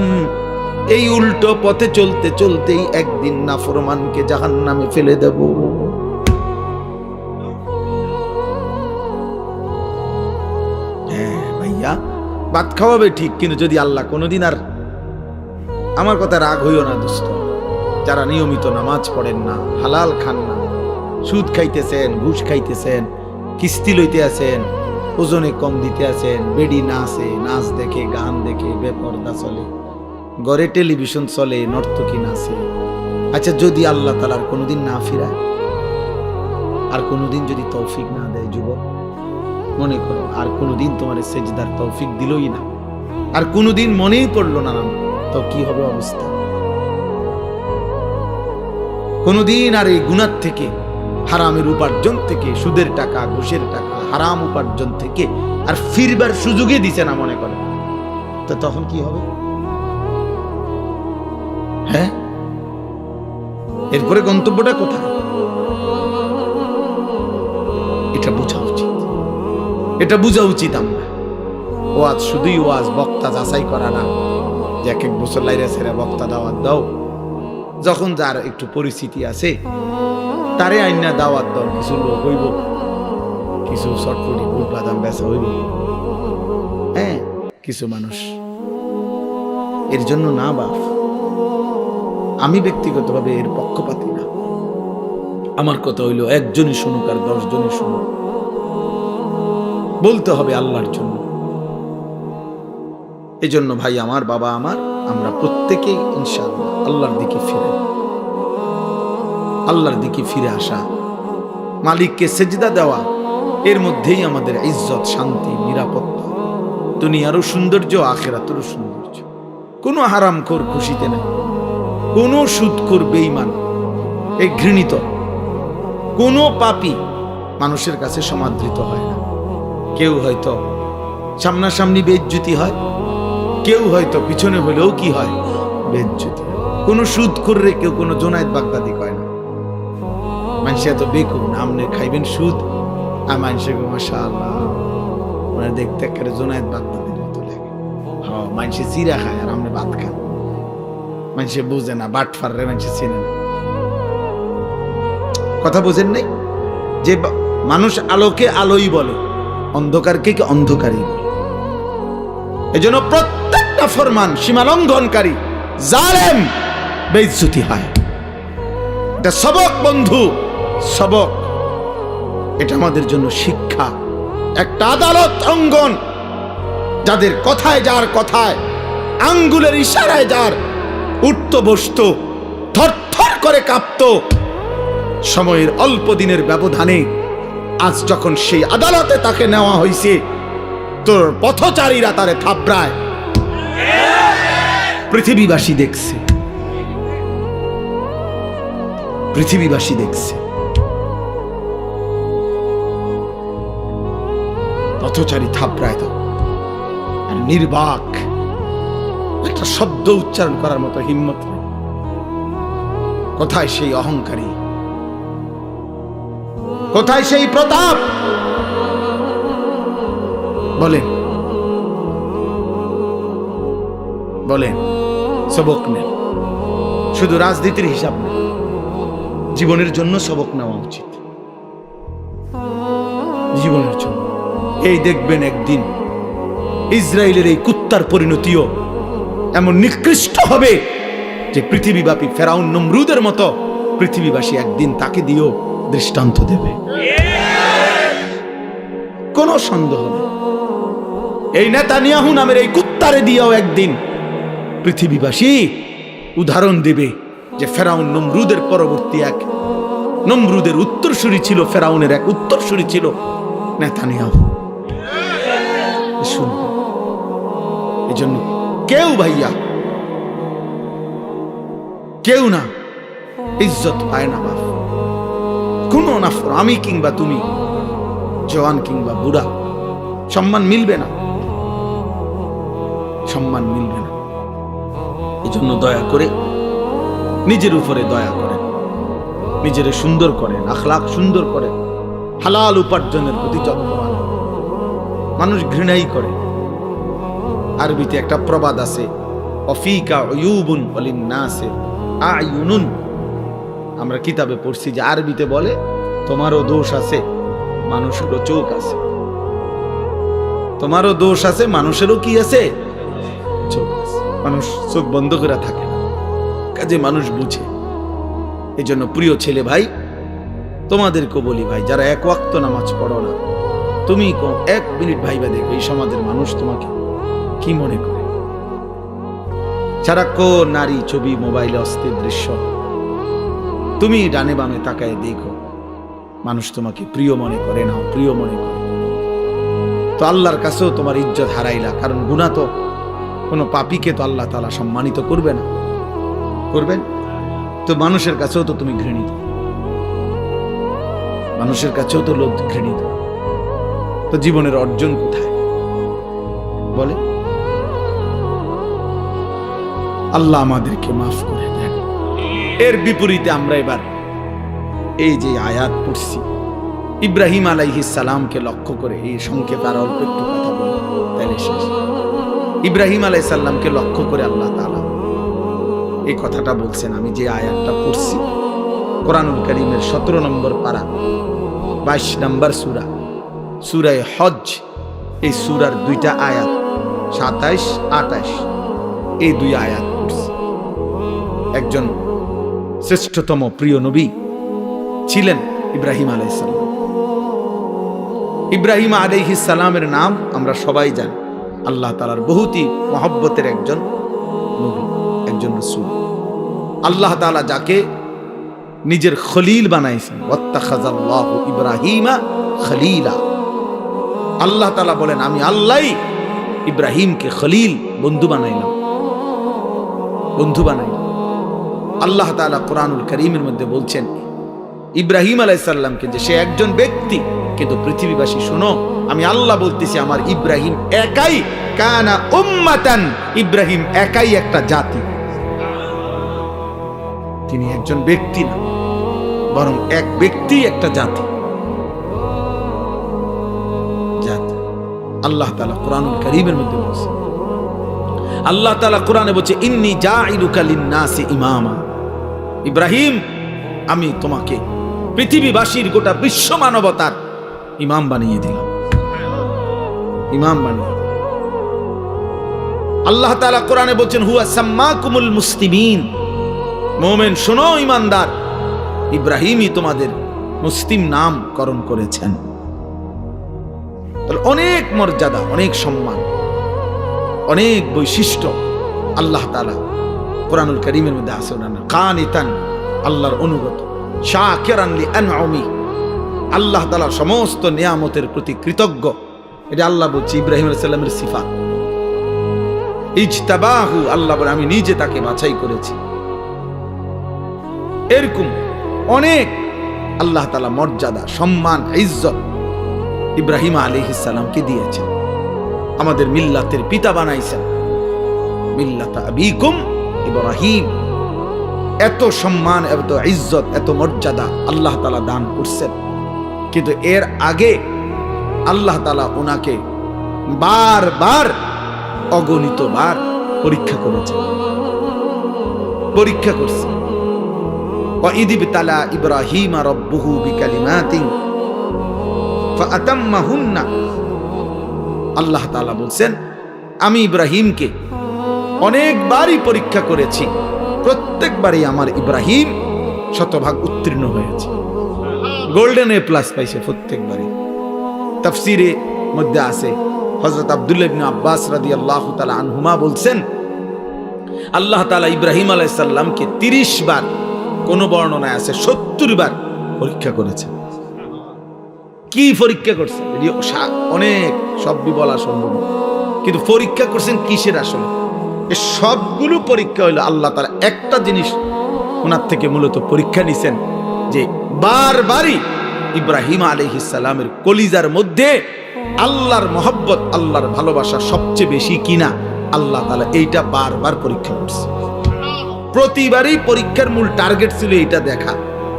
এই উল্টো পথে চলতে চলতেই একদিন নাফরমানকে জাহান্নামে ফেলে দেব। হ্যাঁ ভাইয়া, ভাত খাওয়াবে ঠিক, কিন্তু যদি আল্লাহ কোনোদিন, আর আমার কথা রাগ হইও না দোস্ত, যারা নিয়মিত নামাজ পড়েন না, হালাল খান না, সুদ খাইতেছেন, ঘুষ খাইতেছেন, কিস্তি লইতে আছেন, ওজনে কম দিতে আছেন, বেডি নাচে, নাচ দেখে, গান দেখে, বেপরদা চলে, ঘরে টেলিভিশন চলে, নর্তকী নাচে। আচ্ছা, যদি আল্লাহ তাআলার কোনোদিন না ফিরায়, আর কোনোদিন যদি তৌফিক না দেয়, যুবক মনে করো, আর কোনোদিন তোমার সেজদার তৌফিক দিলই না, আর কোনোদিন মনেই পড়লো না, তো কি হবে অবস্থা? কোনোদিন আর এই গুনাহ থেকে, হারামের উপার্জন থেকে, সুদের টাকা, ঘুষের টাকা, হারাম উপার্জন থেকে আর ফিরবার সুযোগই দিছে না, মনে করে, তো তখন কি হবে? হ্যাঁ, এরপরে গন্তব্যটা কোথায়? এটা বোঝা উচিত, এটা বোঝা উচিত। আমরা ওয়াজ শুধুই ওয়াজ, বক্তা যাচাই করা না, যে এক এক বছর লাইরা ছেড়ে বক্তা দাওয়াত দাও, যখন যার একটু পরিস্থিতি আছে তারে আইনা দাওয়াত দাও, কিছু লোক হইব, কিছু চটপটি বুট বাদাম বেচা হইব, হ্যাঁ, কিছু মানুষ। এর জন্য না বাপ, আমি ব্যক্তিগতভাবে এর পক্ষপাতী না। আমার কথা হইল, একজনই শুনুক আর 10 জনই শুনুক, বলতে হবে আল্লাহর জন্য। এই জন্য ভাই আমার, বাবা আমার, আমরা প্রত্যেকেই ইনশাআল্লাহ আল্লাহর দিকে ফিরে, আল্লাহর দিকে ফিরে আসা, মালিককে সেজদা দেওয়া, এর মধ্যেই আমাদের ইজ্জত, শান্তি, নিরাপত্তা, দুনিয়ারও সৌন্দর্য, আখিরাতেরও সৌন্দর্য। কোনো হারামখোর খুশিতে নাই, কোনো সুদখোর বেঈমান, এই ঘৃণিত, কোনো পাপী মানুষের কাছে সমাদৃত হয় না। কেউ হয়তো সামনাসামনি বেইজ্জতি হয়, কেউ হয়তো পিছনে হলেও কি হয়, বেইজ্জতি। কোনো সুদখোর রে কেউ কোনো জোনায়েত বাগদাদি কয় না। মানুষ এত বেকুব না, আপনি খাইবেন সুদ, আর মানুষের মাশাআল্লাহ মানে দেখতে করে জোনায়েত বাগদাদির মতো লাগে। হ্যাঁ, মানুষে জিরা খায় আর আপনি ভাত খান। মানুষে বুঝে না, বাটফার রে মানুষে চিনে না। কথা বুঝেন নাই? যে মানুষ আলোকে আলোই বলে, অন্ধকারকে কি অন্ধকারই বলে। এজন্য প্রত্যেকটা ফরমান সীমা লঙ্ঘনকারী, জালেম, বেইজ্জতি হয়। এটা সবক বন্ধু, সবক। এটা আমাদের জন্য শিক্ষা। একটা আদালত অঙ্গন, যাদের কথায়, যার কথায়, আঙ্গুলের ইশারায় যার উঠত বসত, থরথর করে কাঁপত, সময়ের অল্প দিনের ব্যবধানে আজ যখন সেই আদালতে তাকে নেওয়া হয়েছে, তোর পথচারীরা তারে থাপড়ায়, পৃথিবীবাসী দেখছে। পৃথিবীবাসী দেখছে। পথচারী থাপড়ায় তো আর নির্বাক, একটা শব্দ উচ্চারণ করার মতো হিম্মত নেই। কোথায় সেই অহংকারী, কোথায় সেই প্রতাপ? বলেন বলেন। সবক নেন, শুধু রাজনীতির হিসাব নেই, জীবনের জন্য সবক নেওয়া উচিত, জীবনের জন্য। এই দেখবেন একদিন ইসরায়েলের এই কুত্তার পরিণতিও এমন নিকৃষ্ট হবে যে পৃথিবীব্যাপী ফেরাউন নমরুদের মতো পৃথিবীবাসী একদিন তাকে দিয়েও দৃষ্টান্ত দেবে, কোনো সন্দেহ নেই। এই নেতানিয়াহু নামের এই কুত্তারে দিয়েও একদিন পৃথিবীবাসী উদাহরণ দেবে যে ফেরাউন নমরুদের পরবর্তী এক নমরুদের উত্তরসূরি ছিল, ফেরাউনের এক উত্তরসূরি ছিল নেতানিয়াহু। শুনবে, এই জন্য কেউ ভাইয়া, কেউ না ইজ্জত পায় না বাপ, কোন না। আমি কিংবা তুমি, জওয়ান কিংবা বুড়া, সম্মান মিলবে না, সম্মান মিলবে না। এই জন্য দয়া করে নিজের উপরে দয়া করেন, নিজের সুন্দর করেন, আখলাক সুন্দর করেন, হালাল উপার্জনের প্রতি যত্নবান। মানুষ ঘৃণাই করে। আরবিতে একটা প্রবাদ আছে, অফিকা উয়ুবুন ওয়ালিন্নাসে আয়ুনুন। আমরা কিতাবে পড়ছি যে আরবিতে বলে তোমারও দোষ আছে, মানুষেরও চোখ আছে। তোমারও দোষ আছে, মানুষেরও কি আছে? চোখ আছে। মানুষ চোখ বন্ধ করে থাকে না, কাজে মানুষ বুঝে। এই জন্য প্রিয় ছেলে ভাই, তোমাদেরকে বলি ভাই, যারা এক ওয়াক্ত নামাজ পড়ো না, তুমি এক মিনিট ভাইবা দেখো এই সমাজের মানুষ তোমাকে কি মনে করে। সারাক্ষণ নারী ছবি, মোবাইলে অস্থির দৃশ্য, তুমি ডানে বামে তাকায় দেখো, মানুষ তোমাকে প্রিয় মনে করে না, প্রিয় মনে করে। তো আল্লাহর কাছেও তোমার ইজ্জত হারাইলা, কারণ গুনাহ তো কোনো পাপীকে তো আল্লাহ তাআলা সম্মানিত করবে না, করবেন? তো মানুষের কাছেও তো তুমি ঘৃণিত, মানুষের কাছেও তো লোক ঘৃণিত। তো জীবনের অর্জন কোথায় বলে? আল্লাহ আমাদেরকে মাফ করে দেন। এর বিপরীতে আমরা এবার এই যে আয়াত পড়ছি, ইব্রাহিম আলাইহিস সালামকে লক্ষ্য করে, এই সংক্ষেপে আর অল্প একটু কথা বলি তাহলে শেষ। ইব্রাহিম আলাইহিস সালামকে লক্ষ্য করে আল্লাহ তাআলা এই কথাটা বলছেন। আমি যে আয়াতটা পড়ছি কোরআনুল কারীমের 17 নম্বর পারা 22 নম্বর সূরা, সূরা হজ। এই সূরার দুইটা আয়াত 27, 28, এই দুই আয়াত পড়ছি। একজন শ্রেষ্ঠতম প্রিয় নবী ছিলেন ইব্রাহিম আলাইহিস সালাম। ইব্রাহিম আলাইহিস সালামের নাম আমরা সবাই জানি, আল্লাহ তাআলার বহুতই মহব্বতের একজন নবী, একজন রাসূল। আল্লাহ তাআলা যাকে নিজের খলিল বানাইছেন, ওয়াত্তাখাযাল্লাহু ইব্রাহিমা খলিলা। আল্লাহ তাআলা বলেন, আমি আল্লাহই ইব্রাহিমকে খলিল, বন্ধু বানাইলাম, বন্ধু বানাইলাম। আল্লাহ তাআলা কোরআনুল কারীমের মধ্যে বলছেন ইব্রাহিম আলাইহিস সালামকে যে সে একজন ব্যক্তি, কিন্তু পৃথিবীবাসী শোনো, আমি আল্লাহ বলতেছি আমার ইব্রাহিম একাই কানা উম্মাতান, ইব্রাহিম একাই একটা জাতি। তিনি একজন ব্যক্তি না, বরং এক ব্যক্তি একটা জাতি। জাতি আল্লাহ তাআলা কোরআনুল কারীমের মধ্যে বলছে, আল্লাহ তাআলা কোরআনে বলছে ইন্নী জাইলুকা লিন-নাসি ইমামা। ইব্রাহিম, আমি তোমাকে পৃথিবীবাসীর গোটা বিশ্ব মানবতার ইমাম বানিয়ে দিলাম, ইমাম বানিয়ে। আল্লাহ তাআলা কোরআনে বলছেন হুয়া সাম্মাকুমুল মুসলিমিন। মুমিন শোনো, ঈমানদার, ইব্রাহিমই তোমাদের মুসলিম নামকরণ করেছেন। তাহলে অনেক মর্যাদা, অনেক সম্মান, অনেক বৈশিষ্ট্য আল্লাহ তাআলা কোরআনুল কারীমের মধ্যে আছে। কানিতান, আল্লাহর অনুগত, শাকিরান লিআনউমি, আল্লাহ তাআলার সমস্ত নিয়ামতের প্রতি কৃতজ্ঞ। এটা আল্লাহ বলছে ইব্রাহিম আলাইহিস সালামের সিফাত। ইজতাবাহু, আল্লাহ বলে আমি নিজে তাকে বাছাই করেছি। এরকম অনেক আল্লাহ তাআলা মর্যাদা, সম্মান, ইজ্জত ইব্রাহিম আলাইহিস সালামকে দিয়েছেন। আমাদের মিল্লাতের পিতা বানাইছেন, মিল্লাত আবিকুম ইব্রাহিম। এত সম্মান, এত ইজ্জত, এত মর্যাদা আল্লাহ তাআলা দান করছেন। কিন্তু এর আগে আল্লাহ তাআলা ওনাকে বারবার, অগণিতবার পরীক্ষা করেছেন, পরীক্ষা করছে। وَإِذِ ابْتَلَى إِبْرَاهِيمَ رَبُّهُ بِكَلِمَاتٍ فَأَتَمَّهُنَّ। আল্লাহ তাআলা বলছেন, আমি ইব্রাহিমকে অনেকবারই পরীক্ষা করেছি, প্রত্যেকবারই আমার ইব্রাহিম শতভাগ উত্তীর্ণ হয়েছে, গোল্ডেন এ প্লাস পাইছে প্রত্যেকবারই। তাফসিরে মধ্যে আছে, হযরত আব্দুল্লাহ ইবনে আব্বাস রাদিয়াল্লাহু তাআলা আনহুমা বলছেন, আল্লাহ তাআলা ইব্রাহিম আলাইহিস সালামকে 30 বার, কোন বর্ণনায় আছে 70 বার পরীক্ষা করেছেন। কি পরীক্ষা করছেন অনেক, সবই বলা সম্ভব না, কিন্তু পরীক্ষা করছেন কিসের? আসলে এই সবগুলো পরীক্ষা হলো আল্লাহ তাআলা একটা জিনিস ওনার থেকে মূলত পরীক্ষা নিছেন, যে বারবারই ইব্রাহিম আলাইহিস সালামের কলিজার মধ্যে আল্লাহর মহব্বত, আল্লাহর ভালোবাসা সবচেয়ে বেশি কিনা আল্লাহ তাআলা এইটা বারবার পরীক্ষা করছে। প্রতিবারই পরীক্ষার মূল টার্গেট ছিল এটা দেখা,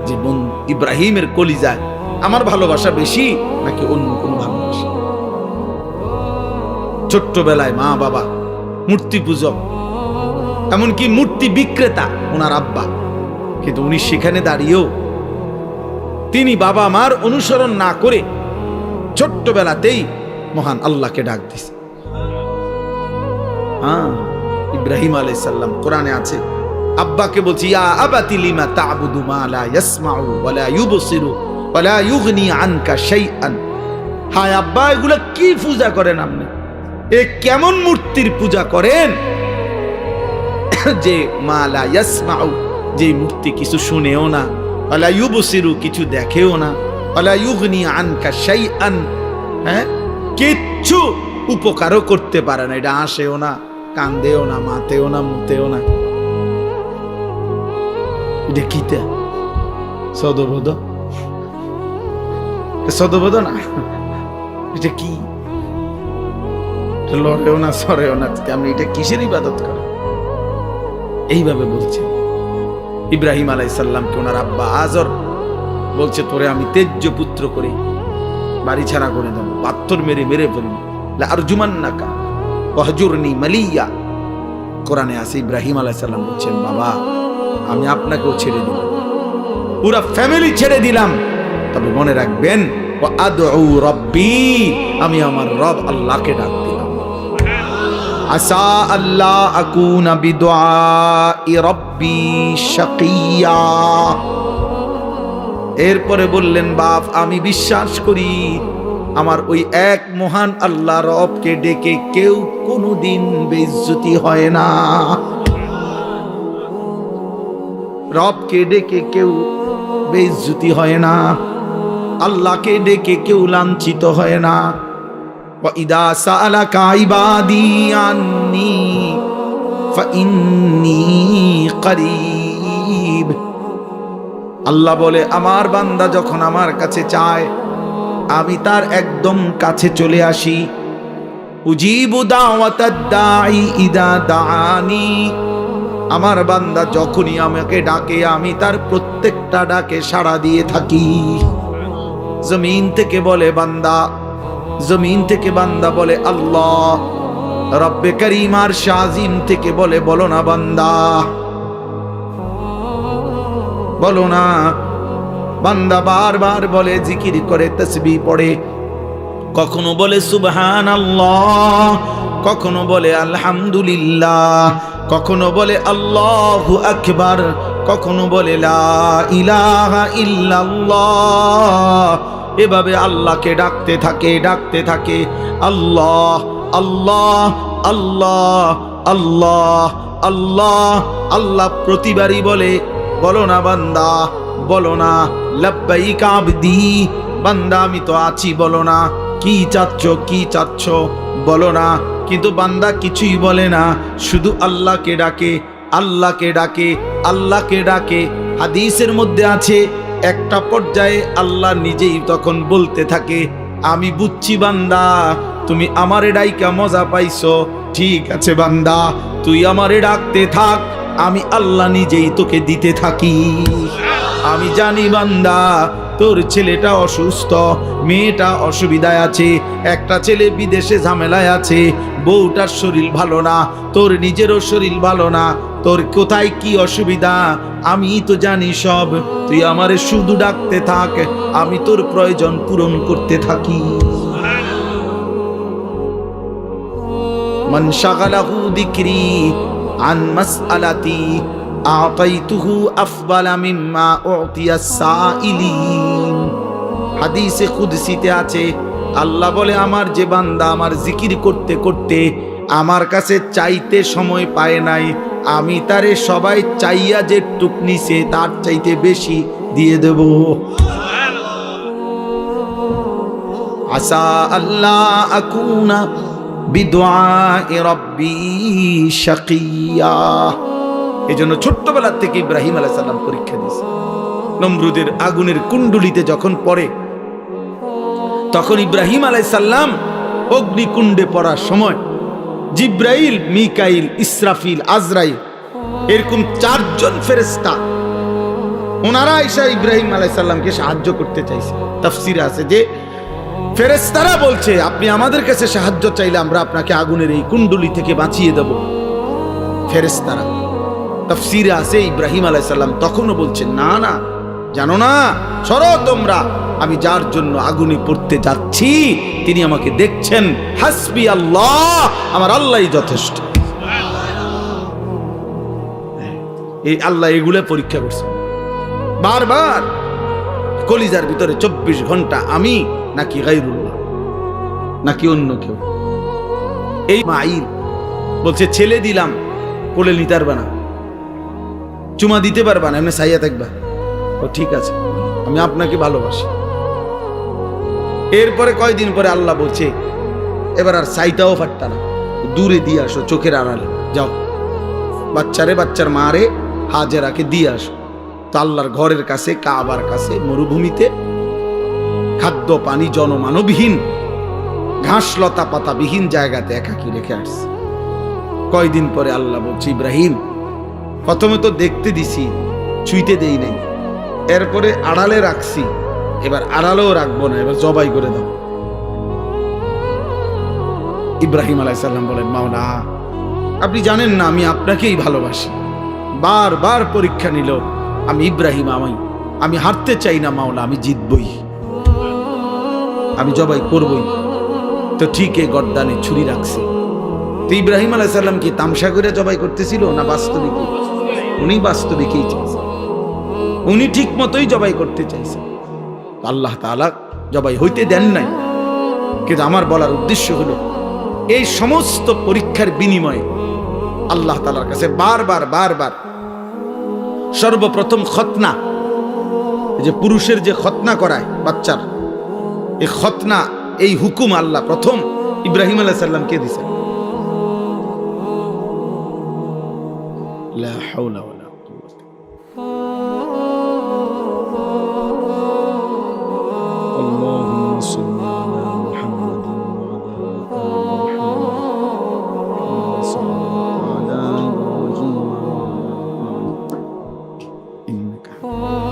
যে ইব্রাহিমের কলিজায় আমার ভালোবাসা বেশি নাকি অন্য কোনো ভালোবাসা। ছোট্টবেলায় মা বাবা মূর্তি পূজক, এমনকি মূর্তি বিক্রেতা ওনার আব্বা, কিন্তু উনি সেখানে দাঁড়িয়েও তিনি বাবা মার অনুসরণ না করে ছোট্টবেলাতেই মহান আল্লাহকে ডাক দিছে। ইব্রাহিম আলাইহিস সালাম, কোরআনে আছে, আব্বাকে বলছি, ইয়া আবাতি লিমা তা'বুদু মা লা ইয়াসমাউ ওয়া লা ইউবসিরু ওয়া লা ইউগনি আনকা শাইআন। হায় আব্বা, এগুলা কি পূজা করেন আপনি? এ কেমন মূর্তির পূজা করেন যে মা লা ইয়াসমাউ, যে মূর্তি কিছু শুনেও না, ওয়া লা ইউবসিরু, কিছু দেখেও না, ওয়া লা ইউগনি আনকা শাইআন, হ্যাঁ, কিচ্ছু উপকারও করতে পারে না, এটা আসেও না, কান্দেও না, মাতেও না, মুতেও না। এটা কিটা সদবোধ, সদবোধ না, এটা কি? লড়েও না, সরেও না, আপনি এটা কিসের ইবাদত করেন? এইভাবে বলছে ইব্রাহিম আলাইহিস সালামকে ওনার আব্বা আজর বলছে, তোরে আমি তেজ্য পুত্র করে বাড়ি ছাড়া করে দেব, পাথর মেরে মেরে ফেলবো, লা আরজুমান্নাকা ওয়াহজুরনি মালিয়া। কোরআনে আছে, ইব্রাহিম আলাইহিস সালাম বলছেন, বাবা আমি আপনাকেও ছেড়ে দিলাম, পুরা ফ্যামিলি ছেড়ে দিলাম, তবে মনে রাখবেন, ওয়া আদউ রাব্বি, আমি আমার রব আল্লাহকে ডাক দিলাম। আসা আল্লাহ আকুনা বিদুআই রাব্বি শাকিয়া। এরপরে বললেন, বাপ আমি বিশ্বাস করি আমার ওই এক মহান আল্লাহ রবকে ডেকে কেউ কোনোদিন বেইজ্জতি হয় না। রবকে ডেকে কেউ বেইজ্জতি হয় না, আল্লাহকে ডেকে কেউ লাঞ্ছিত হয় না। ওয়া ইদা সাআলাকা ইবাদি আন্নী ফাইন্নী করিব। আল্লাহ বলে, আমার বান্দা যখন আমার কাছে চায় আমি তার একদম কাছে চলে আসি। উজিবু দাওয়াতাদ দাঈ ইদা দাআনি। আমার বান্দা যখনই আমাকে ডাকে আমি তার প্রত্যেকটা ডাকে সাড়া দিয়ে থাকি। জমিন থেকে বলে বান্দা, জমিন থেকে বান্দা বলে আল্লাহ, রব্বে করিম আর শাজিম থেকে বলে বলো না বান্দা, বলো না। বান্দা বারবার বলে, জিকির করে, তাসবিহ পড়ে, কখনো বলে সুবহানাল্লাহ, কখনো বলে আলহামদুলিল্লাহ, কখনো বলে আল্লাহু আকবার, কখনো বলে লা ইলাহা ইল্লাল্লাহ। এভাবে আল্লাহকে ডাকতে থাকে, ডাকতে থাকে। আল্লাহ আল্লাহ আল্লাহ আল্লাহ আল্লাহ আল্লাহ। প্রতিবারই বলে, বলো না বান্দা, বলো না লাব্বাইকা আবদি, বান্দা আমি তো আছি, বলো না কি চাচ্ছ, কি চাচ্ছ, বলো না। কিন্তু বান্দা কিছুই বলে না, শুধু আল্লাহকে ডাকে, আল্লাহকে ডাকে, আল্লাহকে ডাকে। হাদিসের মধ্যে আছে একটা পর্যায়ে আল্লাহ নিজেই তখন বলতে থাকে, আমি বুঝছি বান্দা তুমি আমারে ডাইকা মজা পাইছো, ঠিক আছে বান্দা তুই আমারে ডাকতে থাক, আমি আল্লাহ নিজেই তোকে দিতে থাকি। আমি জানি বান্দা তোর ছেলেটা অসুস্থ, মেয়েটা অসুবিধায় আছে, একটা ছেলে বিদেশে ঝামেলায় আছে, বউটার শরীর ভালো না, তোর নিজেরও শরীর ভালো না, তোর কোথায় কি অসুবিধা আমি তো জানি সব, তুই আমারে শুধু ডাকতে থাক, আমি তোর প্রয়োজন পূরণ করতে থাকি। মান শাগালাহু যিকরি আন মাসআলাতি আতাইতুহু আফদালা মিম্মা উতিয়াস সাইলিন। হাদিসে কুদসিতে আছে, আল্লাহ বলে আমার যে বান্দা আমার জিকির করতে করতে আমার কাছে চাইতে সময় পায় নাই, আমি তারে সবাই চাইয়া যে টুক নিছে তার চাইতে বেশি দিয়ে দেব। আসা আল্লাহ আকুনা বিদুআই রাব্বি শাকিয়া। এজন্য ছোট্টবেলা থেকে ইব্রাহিম আলাইহিস সালাম পরীক্ষা দিয়েছে। নমরুদের আগুনের কুণ্ডুলিতে যখন পড়ে, তখন ইব্রাহিম আলাইহিস সালাম অগ্নিকুণ্ডে পড়ার সময় জিব্রাইল, মিকাইল, ইসরাফিল, আজরাইল এরকম 4 জন ফেরেশতা ওনারা আয়েশা ইব্রাহিম আলাইহিস সালামকে সাহায্য করতে চাইছে। তাফসিরে আছে যে ফেরেশতারা বলছে আপনি আমাদের কাছে সাহায্য চাইলে আমরা আপনাকে আগুনের এই কুণ্ডুলি থেকে বাঁচিয়ে দেব। ফেরেশতারা তাফসিরে আছে ইব্রাহিম আলাইহিস সালাম তখনও বলছেন না না, জানো না, সরো তোমরা, আমি যার জন্য আগুনে পড়তে যাচ্ছি তিনি আমাকে দেখছেন, হাসবি আল্লাহ, আমার আল্লাহই যথেষ্ট। এই আল্লাহ এগুলো পরীক্ষা করছে বারবার, কলিজার ভিতরে 24 ঘন্টা আমি নাকি গায়রুল্লাহ নাকি অন্য কেউ। এই মাইল বলছে ছেলে দিলাম, কোলে নিতে পারবা না, চুমা দিতে পারবা না, এমনি সাইয়া থাকবা। ও ঠিক আছে, আমি আপনাকে ভালোবাসি। এরপরে কয়দিন পরে আল্লাহ বলছে এবার আর চাইতাও পারতা না, দূরে দিয়ে আসো, চোখের আড়ালে যাও, বাচ্চারে বাচ্চার মারে হাজেরাকে দিয়ে আসো। তো আল্লাহর ঘরের কাছে, কাবার কাছে, মরুভূমিতে, খাদ্য পানি জনমানবহীন, ঘাস লতা পাতা বিহীন জায়গাতে একাকি রেখে আসছে। কয়দিন পরে আল্লাহ বলছে ইব্রাহিম প্রথমে তো দেখতে দিছি, ছুঁইতে দেই নাই, এরপরে আড়ালে রাখছি, এবার আড়ালেও রাখবো না, এবার জবাই করে দাও। ইব্রাহিম আলাইহিস সালাম বলেন মাওলা আপনি জানেন না আমি আপনাকেই ভালোবাসি। বারবার পরীক্ষা নিল, আমি ইব্রাহিম, আমি হারতে চাই না মাওলা, আমি জিতবই, আমি জবাই করবই। তো ঠিক এই গর্দানে ছুরি রাখছে। তো ইব্রাহিম আলাইহিস সালাম কি তামসা করে জবাই করতেছিল না বাস্তবিক? উনি বাস্তবিকই চাইছে, উনি ঠিক মতোই জবাই করতে চাইছে। আল্লাহ তাআলা জবাই হইতে দেন নাই। কিন্তু আমার বলার উদ্দেশ্য হলো এই সমস্ত পরীক্ষার বিনিময়ে আল্লাহ তাআলার কাছে বারবার বারবার সর্বপ্রথম খতনা, যে পুরুষের যে খতনা করায় বাচ্চার, এই খতনা, এই হুকুম আল্লাহ প্রথম ইব্রাহিম আলাইহিস সালামকে দিয়েছেন। লা হাওলা ওয়ালা কুওয়াতা। আল্লাহুম্মা সাল্লি আলা মুহাম্মাদ ওয়া আলা আলি মুহাম্মাদ।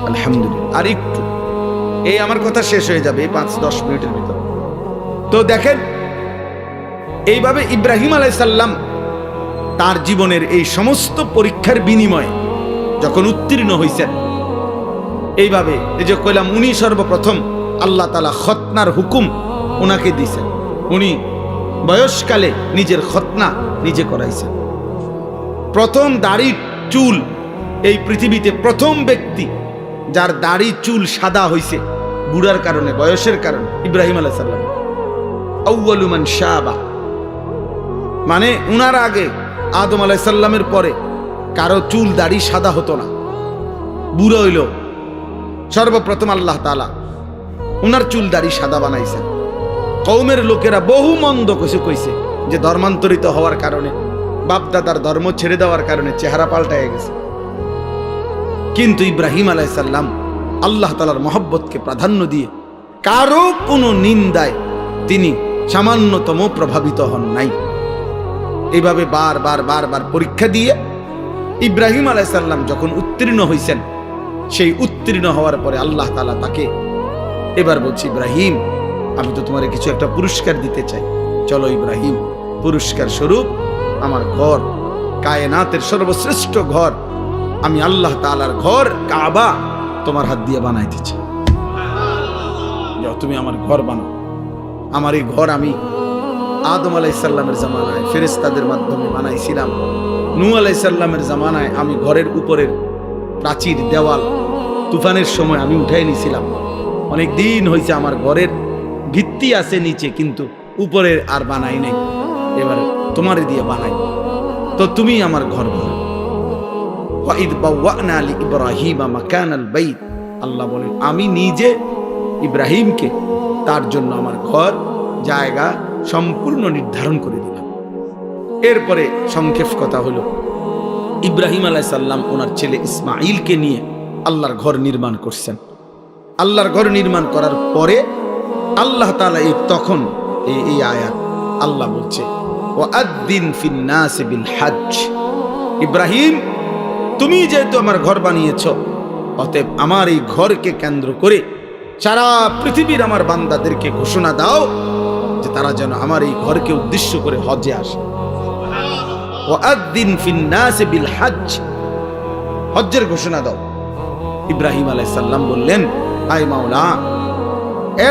আলহামদুলিল্লাহ। আর একটু এই আমার কথা শেষ হয়ে যাবে এই 5-10 মিনিটের ভিতর। তো দেখেন এইভাবে ইব্রাহিম আলাইহিস সালাম তার জীবনের এই সমস্ত পরীক্ষার বিনিময়ে যখন উত্তীর্ণ হয়েছেন, এইভাবে এই যে কইলাম উনি সর্বপ্রথম আল্লাহ তাআলা খতনার হুকুম ওনাকে দিয়েছেন। উনি বয়সকালে নিজের খতনা নিজে করাইছেন। প্রথম দাড়ি চুল, এই পৃথিবীতে প্রথম ব্যক্তি যার দাড়ি চুল সাদা হয়েছে বুড়ার কারণে, বয়সের কারণে, ইব্রাহিম আলাইহিস সালাম। আউয়ালু মান শাবা, মানে উনার আগে আদম আলাইহিস সালামের পরে কারো চুল দাড়ি সাদা হতো না, বুড়ো হইল সর্বপ্রথম আল্লাহ তাআলা উনার চুল দাড়ি সাদা বানাইছেন। কওমের লোকেরা বহু মন্দ কিছু কইছে যে ধর্মান্তরিত হওয়ার কারণে, বাপদাদার ধর্ম ছেড়ে দেওয়ার কারণে চেহারা পাল্টায় গেছে। কিন্তু ইব্রাহিম আলাইহিস সালাম আল্লাহ তাআলার মহব্বতকে প্রাধান্য দিয়ে কারো কোনো নিন্দায় তিনি সামান্যতম প্রভাবিত হন নাই। এইভাবে বারবার পরীক্ষা দিয়ে ইব্রাহিম আলাইহিস সালাম যখন উত্তীর্ণ হয়েছেন, সেই উত্তীর্ণ হওয়ার পরে আল্লাহ তাআলা তাকে এবার বলছি, ইব্রাহিম আমি তো তোমার কিছু একটা পুরস্কার দিতে চাই, চলো ইব্রাহিম পুরস্কার স্বরূপ আমার ঘর, কায়নাতের সর্বশ্রেষ্ঠ ঘর, আমি আল্লাহ তাআলার ঘর কাবা তোমার হাত দিয়ে বানাইতে চাই। যাও তুমি আমার ঘর বানাও। আমার এই ঘর আমি আদম আলাইহিস সালামের জামানায় ফেরেশতাদের মাধ্যমে বানাইছিলাম। নূহ আলাইহিস সালামের জামানায় আমি ঘরের উপরের প্রাচীর দেওয়াল তুফানের সময় আমি উঠাই নিয়েছিলাম। অনেক দিন হয়েছে আমার ঘরের ভিত্তি আছে নিচে, কিন্তু উপরে আর বানাই নাই। এবারে তোমারে দিয়ে বানাই, তো তুমি আমার ঘর বানাও। ওয়াইদ বাওয়ানা লিইব্রাহিমা মাকানাল বাইত, আল্লাহ বলেন আমি নিজে ইব্রাহিমকে তার জন্য আমার ঘর জায়গা সম্পূর্ণ নির্ধারণ করে দিলাম। এরপরে সংক্ষেপ কথা হলো, ইব্রাহিম আলাইহিস সালাম ওনার ছেলে ইসমাঈলকে নিয়ে আল্লাহর ঘর নির্মাণ করছেন। আল্লাহর ঘর নির্মাণ করার পরে আল্লাহ তাআলা তখন এই আয়াত আল্লাহ বলছে, ওয়াআদ্দিন ফিন নাস বিল হজ্জ, ইব্রাহিম তুমি যেহেতু আমার ঘর বানিয়েছ, অতএব আমার এই ঘরকে কেন্দ্র করে সারা পৃথিবীর আমার বান্দাদেরকে ঘোষণা দাও যে তারা যেন আমার এই ঘরকে উদ্দেশ্য করে হজ্জে আসে। ওয়াআদ্দিন ফিন নাস বিল হজ্জ, হজ্জের ঘোষণা দাও। ইব্রাহিম আলাইহিস সালাম বললেন, আয় মাওলা,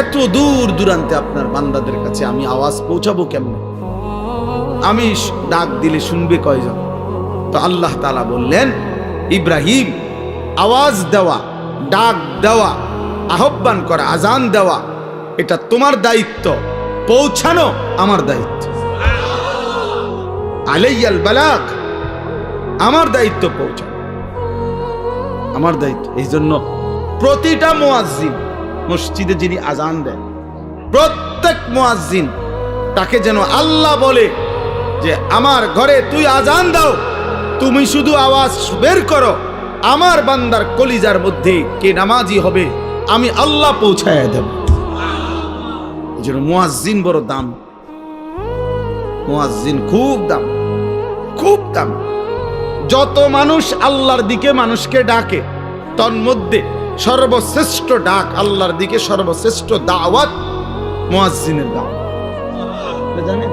এত দূর দূরান্তে আপনার বান্দাদের কাছে আমি আওয়াজ পৌঁছাবো কেমনে? আমি ডাক দিলে শুনবে কয়জন? তো আল্লাহ তাআলা বললেন, ইব্রাহিম আওয়াজ দেওয়া, ডাক দেওয়া, আহ্বান করা, আজান দেওয়া এটা তোমার দায়িত্ব, পৌঁছানো আমার দায়িত্ব। আলাইয়াল বালাগ, আমার দায়িত্ব পৌঁছানো, আমার দায়িত্ব। এই জন্য প্রতিটা মুয়াজ্জিন মসজিদে যিনি আজান দেন, প্রত্যেক মুয়াজ্জিন তাকে যেন আল্লাহ বলে যে আমার ঘরে তুই আজান দাও, তুমি শুধু আওয়াজ বের করো, আমার বান্দার কলিজার মধ্যে কে নামাজি হবে আমি আল্লাহ পৌঁছায় দেব। এই জন্য মুয়াজ্জিন বড় দাম, মুয়াজ্জিন খুব দাম, খুব দাম। যত মানুষ আল্লাহর দিকে মানুষকে ডাকে, তন্মধ্যে সর্বশ্রেষ্ঠ ডাক আল্লাহর দিকে, সর্বশ্রেষ্ঠ দাওয়াত মুয়াজ্জিনের দাওয়াত। জানেন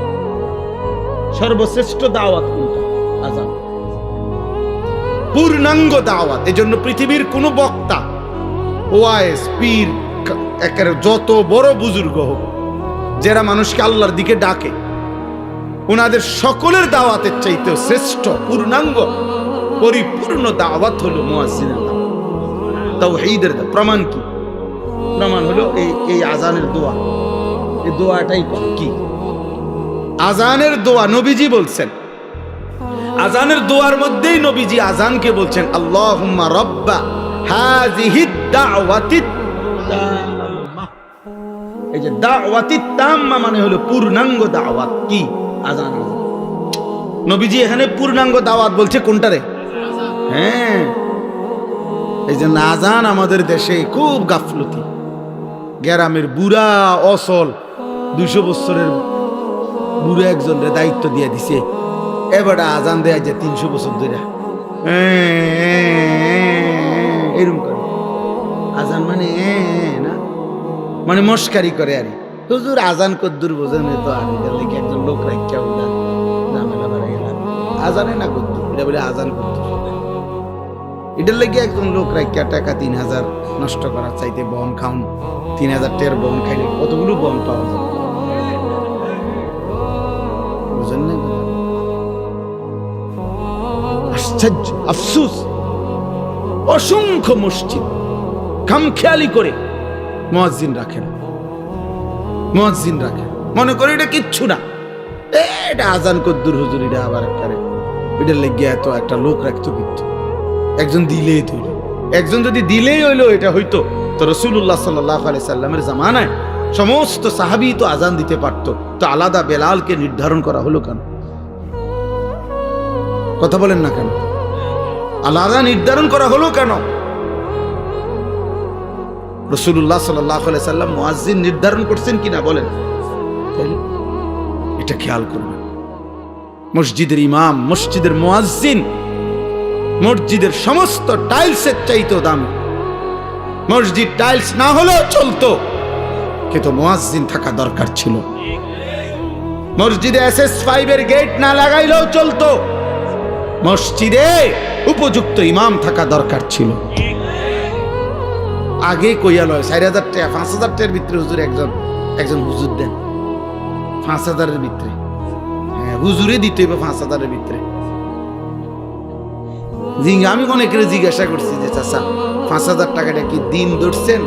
সর্বশ্রেষ্ঠ দাওয়াত কোনটা? আযান, পূর্ণাঙ্গ দাওয়াত। এজন্য পৃথিবীর কোন বক্তা, ওয়াইজ, পীর, একের যত বড় বুজুর্গ হোক, যারা মানুষকে আল্লাহর দিকে ডাকে, ওনাদের সকলের দাওয়াতের চাইতে শ্রেষ্ঠ পূর্ণাঙ্গ পরিপূর্ণ দাওয়াত হলো মুয়াজ্জিনের দাওয়াত, তাওহীদের দাওয়াত। প্রমাণ কি? প্রমাণ হলো এই আজানের দোয়া। এই দোয়াটাই কি? আজানের দোয়া নবীজি বলছেন, আজানের দোয়ার মধ্যেই নবীজি আজানকে বলছেন আল্লাহুম্মা রাব্বা হাযিহিদ দাওয়াতিত তাম্মা। এই যে দাওয়াতিত তাম্মা মানে হলো পূর্ণাঙ্গ দাওয়াত। কি? আজান। নবীজি এখানে পূর্ণাঙ্গ দাওয়াত বলছে কোনটারে? হ্যাঁ, এই জন্য আজান আমাদের দেশে খুব গাফলতি। গ্রামের বুড়া অসল 200 বছরের বুড়া একজনের দায়িত্ব দিয়ে দিছে, এবার আজান দেয়া যায় 300 বছর ধরে এরকম করে। আজান মানে না, মানে মস্কারি করে। আর হুজুর আজান কদ্দুর বোঝেন তো, আর এটার লেগে একজন লোক রাখিয়া উদান ঝামেলা বেড়ে গেল। আজানে না কদ্দুর, এটা বলে আজান কদ্দুর। এটার লেগে একজন লোক রাখিয়া টাকা 3000 নষ্ট করার চাইতে বন খাউন, 3000 টাকার বন খাইলে কতগুলো বন পাওয়া যায়, বুঝেন না? আশ্চর্য, আফসোস, অসংখ্য মসজিদ খামখেয়ালি করে মুয়াজ্জিন রাখেন, মুয়াজ্জিন রাখেন, মনে করে এটা কিচ্ছু না, এটা আজান কদ্দুর হুজুর, এটা আবার এটার লেগে এত একটা লোক রাখতো। কিন্তু একজন দিলেই তো, একজন যদি দিলেই হইলো এটা হইতো, তো রাসূলুল্লাহ সাল্লাল্লাহু আলাইহি সাল্লামের জামানায় সমস্ত সাহাবী তো আজান দিতে পারতো, তো আলাদা বেলালকে নির্ধারণ করা হলো কেন? কথা বলেন না কেন? আলাদা নির্ধারণ করা হলো কেন? রাসূলুল্লাহ সাল্লাল্লাহু আলাইহি সাল্লাম মুয়াজ্জিন নির্ধারণ করছেন কিনা বলেন? এটা খেয়াল করবেন। মসজিদের ইমাম, মসজিদের মুয়াজ্জিন মসজিদের সমস্ত টাইলসের চাইতেও দামি। মসজিদ টাইলস না হলেও চলতো, কিন্তু মুয়াজ্জিন থাকা দরকার ছিল। মসজিদে SS5 এর গেট না লাগাইলেও চলতো, মসজিদে উপযুক্ত ইমাম থাকা দরকার ছিল। আগে কইয়া লয় 4,000 টাকা 5,000 টাকার ভিতরে হুজুর একজন হুজুর দেন 5,000-এর ভিতরে। হ্যাঁ, হুজুরে দিতে হবে 5,000-এর ভিতরে। আমি অনেকের জিজ্ঞাসা করছি যে চাচা 5,000 টাকাটা কি দিন ধরছেন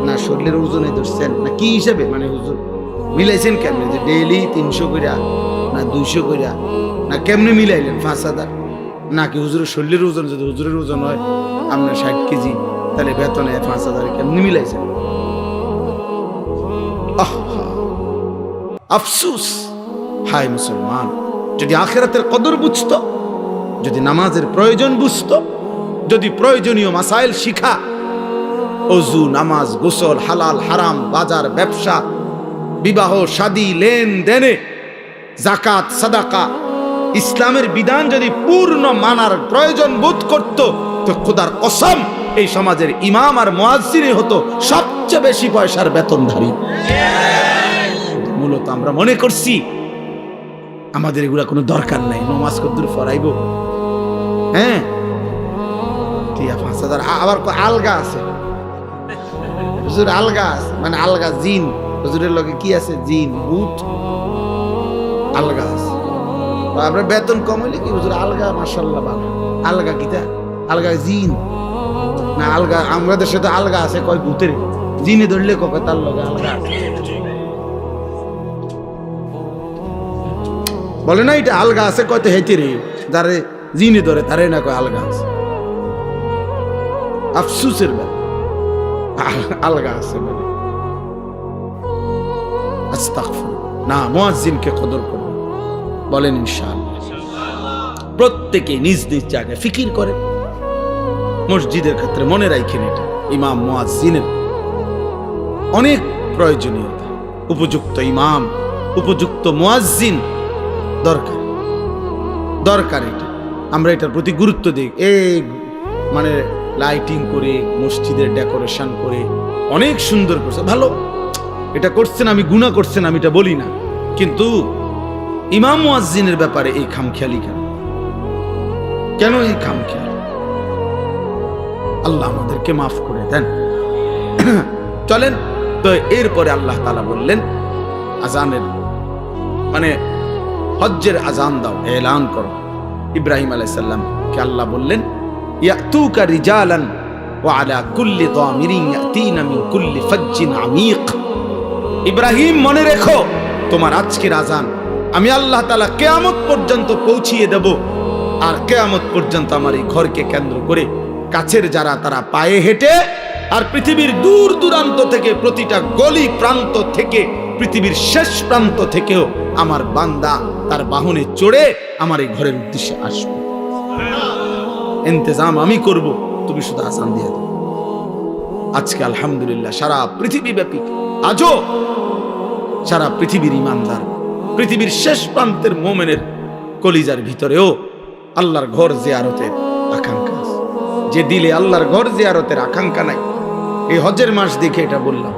না শরীরের ওজনে ধরছেন না কি হিসাবে, মানে হুজুর মিলাইছেন কেমনে, যে ডেইলি 300 কইরা না 200 কইরা না কেমনে মিলাইলেন 5,000? নাকি হুজুরের শরীরের ওজন, যদি হুজুরের ওজন হয় আপনার 60 কেজি, তাহলে বেতনে 5,000 কেমনে মিলাইছেন? আফসুস, হায় মুসলমান, যদি আখিরাতের কদর বুঝতো, যদি নামাজের প্রয়োজন বুঝতো, যদি প্রয়োজনীয় মাসাইল শিখা, ওযু, নামাজ, গোসল, হালাল হারাম, বাজার, ব্যবসা, বিবাহ শাদী, লেনদেনে, যাকাত, সাদাকা, ইসলামের বিধান যদি পূর্ণ মানার প্রয়োজন বোধ করত, তো খোদার কসম এই সমাজের ইমাম আর মুয়াজ্জিনই হতো সবচেয়ে বেশি পয়সার বেতনধারী। মূলত আমরা মনে করছি আমাদের এগুলা কোনো দরকার নাই, নামাজ কদ্দুর ফরাইব। হ্যাঁ, ঠিক আছে, 5,000 আবার আলগা আছে হুজুর, আলগা আছে, মানে আলগা জিন, হুজুরের লগে কি আছে, জিন ভূত আলগা আছে। আপনার বেতন কম হইলে কি হুজুর আলগা, মাশাআল্লাহ ভালো। আলগা কিটা? আলগা জিন না আলগা? আমাদের সাথে আলগা আছে কয় ভূতের, জিনে ধরলে কবে তার লগে আলগা আছে বলে না, এটা আলগা আছে কয়তো হেঁটে রে, যারে জিনে ধরে তারে না কয় আলগা আছে। আফসুসের ব্যাপার, আলগা আছে বলে। আস্তাগফিরুল্লাহ। না, মুয়াজ্জিনকে কদর করুন, বলেন ইনশাআল্লাহ। প্রত্যেকে নিজ নিজ জায়গায় ফিকির করেন, মসজিদের ক্ষেত্রে মনে রাখেন এটা ইমাম মুয়াজ্জিনের অনেক প্রয়োজনীয়তা। উপযুক্ত ইমাম, উপযুক্ত মুয়াজ্জিন দরকার, দরকার। এটা আমরা এটার প্রতি গুরুত্ব দিই। এই মানে লাইটিং করে, মসজিদের ডেকোরেশন করে অনেক সুন্দর করছে, ভালো, এটা করছেন, আমি গুনাহ করছেন আমি এটা বলি না, কিন্তু ইমাম মুয়াজ্জিনের ব্যাপারে এই খামখেয়ালি কেন? কেন এই খামখেয়ালি? আল্লাহ আমাদেরকে মাফ করে দেন। চলেন তো, এরপরে আল্লাহ তাআলা বললেন আজানের, মানে হজ্জের আজান দাও, এলান করো। ইব্রাহিম আলাইহিস সালাম কে আল্লাহ বললেন ইয়াতুকা রিজালান ওয়া আলা কুল্লি দামিরিন ইয়াতিনা মিন কুল্লি ফাজ্জিন আমিক। ইব্রাহিম, মনে রেখো তোমার আজকের আজান আমি আল্লাহ তাআলা কিয়ামত পর্যন্ত পৌঁছিয়ে দেব। আর কিয়ামত পর্যন্ত আমার এই ঘরকে কেন্দ্র করে কাছের যারা, তারা পায়ে হেঁটে, আর পৃথিবীর দূর দূরান্ত থেকে, প্রতিটা গলি প্রান্ত থেকে, পৃথিবীর শেষ প্রান্ত থেকেও আমার বান্দা তার বাহনে চড়ে আমার এই ঘরের উদ্দেশ্যে আসবে। ইন্তজাম আমি করব, তুমি শুধু আজান দিয়ে দাও। আজকে আলহামদুলিল্লাহ সারা পৃথিবী ব্যাপী, আজও সারা পৃথিবীর ইমানদার, পৃথিবীর শেষ প্রান্তের মোমেনের কলিজার ভিতরেও আল্লাহর ঘর জিয়ারতের আকাঙ্ক্ষা আছে। যে দিলে আল্লাহর ঘর জিয়ারতের আকাঙ্ক্ষা নাই, এই হজের মাস দেখে এটা বললাম,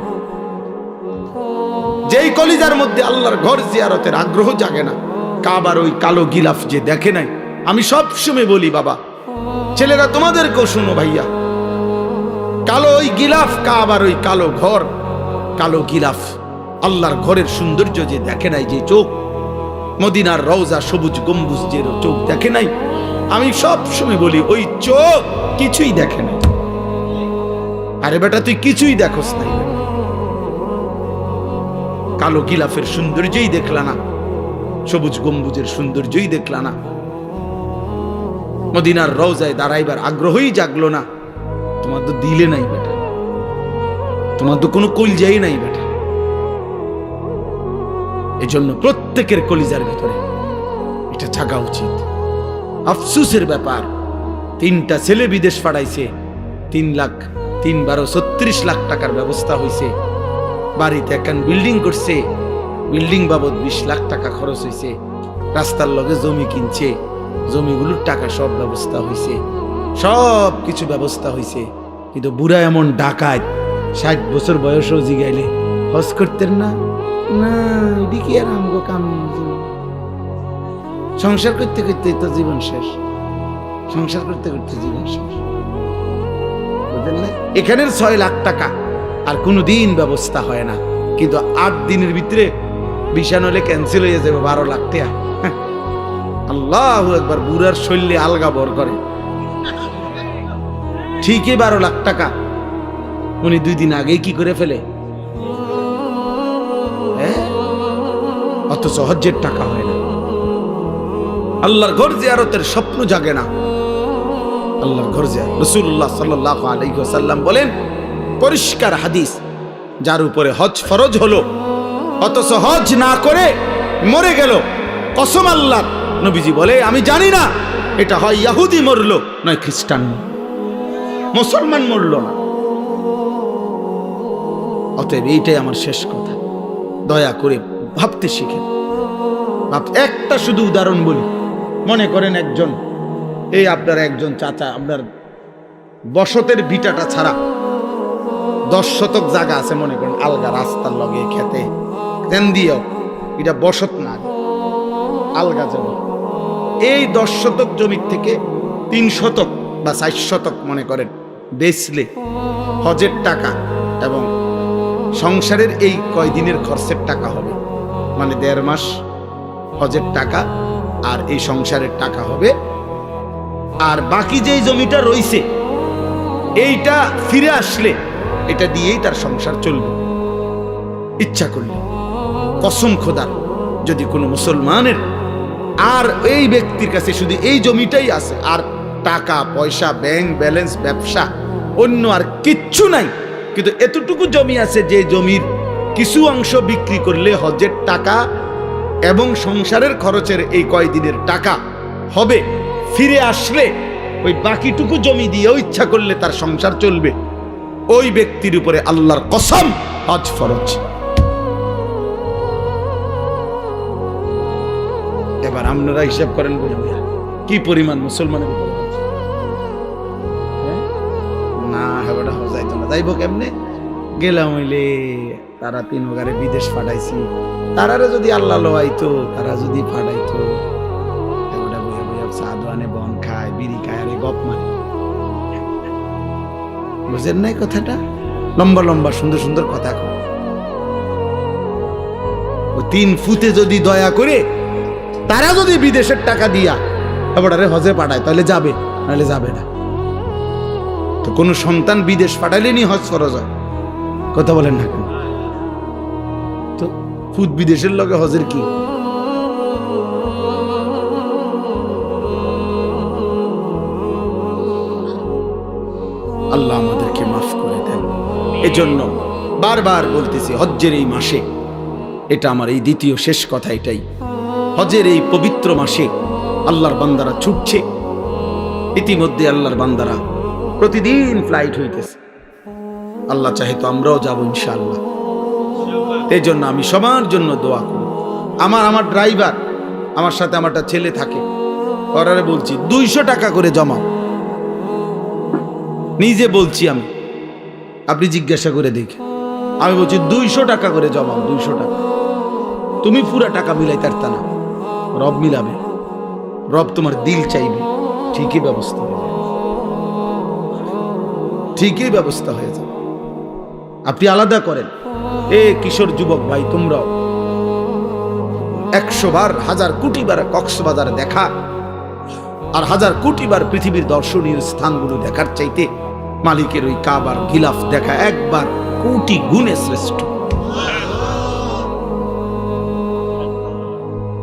যেই কলিজার মধ্যে আল্লাহর ঘর জিয়ারতের আগ্রহ জাগে না, কাবার ওই কালো গিলাফ যে দেখে নাই। আমি সব সময় বলি বাবা, ছেলেরা তোমাদেরকেও শুনো ভাইয়া, কালো ওই গিলাফ, কাবার ওই কালো ঘর, কালো গিলাফ, আল্লাহর ঘরের সৌন্দর্য যে দেখে নাই, যে চোখ, মদিনার রওজা, সবুজ গম্বুজ যে চোখ দেখে নাই, আমি সব সময় বলি ওই চোখ কিছুই দেখে নাই। আরে বেটা, তুই কিছুই দেখোস নাই, কালো গিলাফের সৌন্দর্যই দেখলা না, সবুজ গম্বুজের সৌন্দর্যই দেখলা না, মদিনার রওজায় দাঁড়াইবার আগ্রহই জাগলো না। তোমার তো দিলে নাই বেটা, তোমার তো কোনো কলিজাই নাই বেটা। এজন্য প্রত্যেকের কলিজার ভিতরে এটা জাগা উচিত। আফসুসের ব্যাপার, 3টা ছেলে বিদেশ পাঠাইছে, 3 লাখ 3-12 36 লাখ টাকার ব্যবস্থা হয়েছে। বাড়িতে একখান বিল্ডিং করছে, বিল্ডিং বাবদ 20 লাখ টাকা খরচ হয়েছে। রাস্তার লগে জমি কিনছে, জমিগুলোর টাকা সব ব্যবস্থা হয়েছে, সব কিছু ব্যবস্থা হয়েছে। কিন্তু বুড়া এমন ডাকাত, 60 বছর বয়সও জিগাইলে হজ করতেন না, না এদিকে আর আমগো কাম নেই। সংসার করতে করতে তো জীবন শেষ, সংসার করতে করতে জীবন শেষ। বুঝলেন না? এখানের 6 লাখ টাকা আর কোনোদিন ব্যবস্থা হয় না, কিন্তু 8 দিনের ভিতরে বিছান হলে ক্যান্সেল হয়ে যাবে 12 লাখ টাকা। আল্লাহু আকবার। বুড়ার শৈলী আলগা বর করে, ঠিকই 12 লাখ টাকা উনি 2 দিন আগেই কি করে ফেলে। অত সহজের টাকা হয় না। আল্লাহর ঘর জিয়ারতের স্বপ্ন জাগে না। আল্লাহর ঘর জিয়ারত, রাসূলুল্লাহ সাল্লাল্লাহু আলাইহি ওয়াসাল্লাম বলেন, পরিষ্কার হাদিস, যার উপরে হজ ফরজ হলো অথচ হজ না করে মরে গেল, কসম আল্লাহর, নবীজি বলে আমি জানি না এটা হয় ইহুদি মরলো নয় খ্রিস্টান, মুসলমান মরলো না। অতএব এইটাই আমার শেষ কথা, দয়া করে ভাবতে শিখেন। একটা শুধু উদাহরণ বলি, মনে করেন একজন, এই আপনার একজন চাচা, আপনার বসতের ভিটাটা ছাড়া 10 শতক জায়গা আছে, মনে করেন আলগা রাস্তার লগে খেতে দেন দিয়েও, এটা বসত না, আলগা জমি। এই 10 শতক জমির থেকে 3 শতক বা 4 শতক মনে করেন বেচলে হজের টাকা এবং সংসারের এই কয়দিনের খরচের টাকা হবে, মানে 1.5 মাস হজের টাকা আর এই সংসারের টাকা হবে। আর বাকি যেই জমিটা রইছে এইটা ফিরে আসলে এটা দিয়েই তার সংসার চলবে ইচ্ছা করলে। কসম খোদার, যদি কোনো মুসলমানের আর এই ব্যক্তির কাছে শুধু এই জমিটাই আছে, আর টাকা পয়সা, ব্যাংক ব্যালেন্স, ব্যবসা, অন্য আর কিচ্ছু নাই, কিন্তু এতটুকু জমি আছে যে জমির কিছু অংশ বিক্রি করলে হজের টাকা এবং সংসারের খরচের এই কয়দিনের টাকা হবে, ফিরে আসলে ওই বাকিটুকু জমি দিয়েও ইচ্ছা করলে তার সংসার চলবে, ওই ব্যক্তির উপরে আল্লাহর কসম হজ ফরজ। এবার আপনারা হিসাব করেন বলে কি পরিমাণ মুসলমানের উপরে না হেবাটা হজাইতো না, যাইব কেমনে গেলাম হইলে তারা 3 ওগারে বিদেশ পাঠাইছি, তারারে যদি আল্লাহ লোয়াইতো, তারা যদি পাঠাইতো, হেবাটা বইয়া বইয়া সাদওয়ানে বন খায়, বিড়ি খায়, আরে গপ মারে। বুঝেন নাই কথাটা? লম্বা লম্বা সুন্দর সুন্দর কথা কয়। ওই 3 ফুতে যদি দয়া করে তারা যদি বিদেশের টাকা দিয়া হেবাটারে হজে পাঠায় তাহলে যাবে, নাহলে যাবে না। তো কোন সন্তান বিদেশ পাঠাইলেনি হজ ফরজ হয়? কথা বলেন না কেন? তো ফুদ বিদেশের লগে হজের কি? আল্লাহ আমাদেরকে মাফ করে দেন। এজন্য বারবার বলতেছি, হজ্জের এই মাসে, এটা আমার এই দ্বিতীয় শেষ কথা এটাই, হজের এই পবিত্র মাসে আল্লাহর বান্দারা ছুটছে। ইতিমধ্যে আল্লাহর বান্দারা প্রতিদিন ফ্লাইট হইতেছে, আল্লাহ চাহে তো আমরাও যাব ইনশাআল্লাহ। এই জন্য আমি সবার জন্য দোয়া করি। আমার ড্রাইভার, আমার সাথে আমার একটা ছেলে থাকে, ওরারে বলছি 200 টাকা করে জমাও। নিজে বলছি আমি, আপনি জিজ্ঞাসা করে দেখে, আমি বলছি 200 টাকা করে জমাও, 200 টাকা। তুমি পুরা টাকা মিলাইতে পারতা না, রব মিলাবে, রব তোমার দিল চাইবে, ঠিকই ব্যবস্থা হয়ে যাবে, ঠিকই ব্যবস্থা হয়ে যাবে। আপনি আলাদা করেন। এ কিশোর যুবক ভাই, তোমরাও 100 বার 1000 কোটি বার কক্সবাজার দেখা আর 1000 কোটি বার পৃথিবীর দর্শনীয় স্থানগুলো দেখার চাইতে মালিকের ওই কাবার গিলাফ দেখা একবার কোটি গুণে শ্রেষ্ঠ।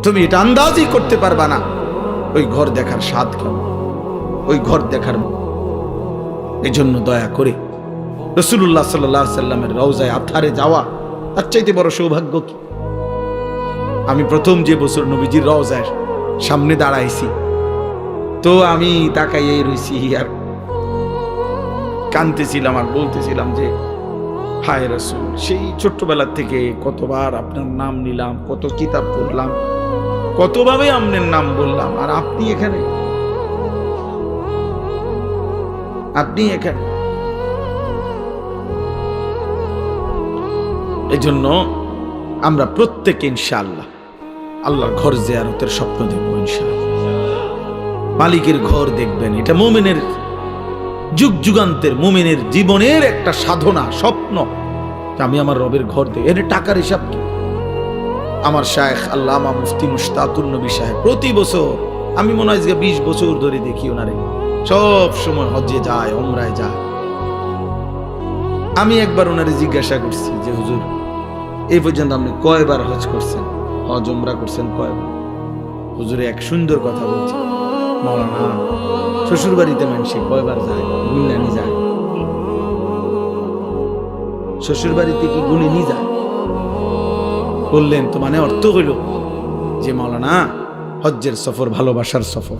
তুমি এটা আন্দাজই করতে পারবা না ওই ঘর দেখার স্বাদ কেমন, ওই ঘর দেখার। এই জন্য দয়া করে রাসূলুল্লাহ সাল্লাল্লাহু আলাইহি সাল্লামের রওজায়ে আতহারে যাওয়া তার চাইতে বড় সৌভাগ্য কি? আমি প্রথম যে বছর নবীজির রওজার সামনে দাঁড়াইছি, তো আমি তাকাইয়ে রইছি আর কাঁদতেছিলাম আর বলতেছিলাম যে হায় রাসূল, সেই ছোট্টবেলা থেকে কতবার আপনার নাম নিলাম, কত কিতাব পড়লাম, কতভাবে আপনার নাম বললাম, আর আপনি এখানে, আপনি এখানে। এই জন্য আমরা প্রত্যেকে ইনশাআল্লাহ আল্লাহর ঘর জিয়ারতের স্বপ্ন দেখবো ইনশাআল্লাহ। মালিকের ঘর দেখবেন, এটা মুমিনের যুগ যুগান্তের মুমিনের জীবনের একটা সাধনা, স্বপ্ন। আমি আমার রবের ঘর দেখি। এর টাকার হিসাব কি? আমার শায়েখ আল্লামা মুফতি মুশতাকুর নবী সাহেব প্রতি বছর, আমি মনে হয় 20 বছর ধরে দেখি ওনারে সব সময় হজ্জে যায়, উমরায় যায়। আমি একবার ওনারে জিজ্ঞাসা করছি যে হুজুর, এই পর্যন্ত আপনি কয়বার হজ করছেন, হজ উমরা করছেন কয়বার? হুজুরে এক সুন্দর কথা বলছে, মাওলানা শ্বশুর বাড়িতে মানুষ কয়বার যায়, গুণানি যায়। শ্বশুর বাড়িতে কি গুণিনি যায়? বললেন তো মানে অর্থ হইল যে মাওলানা হজ্জের সফর ভালোবাসার সফর।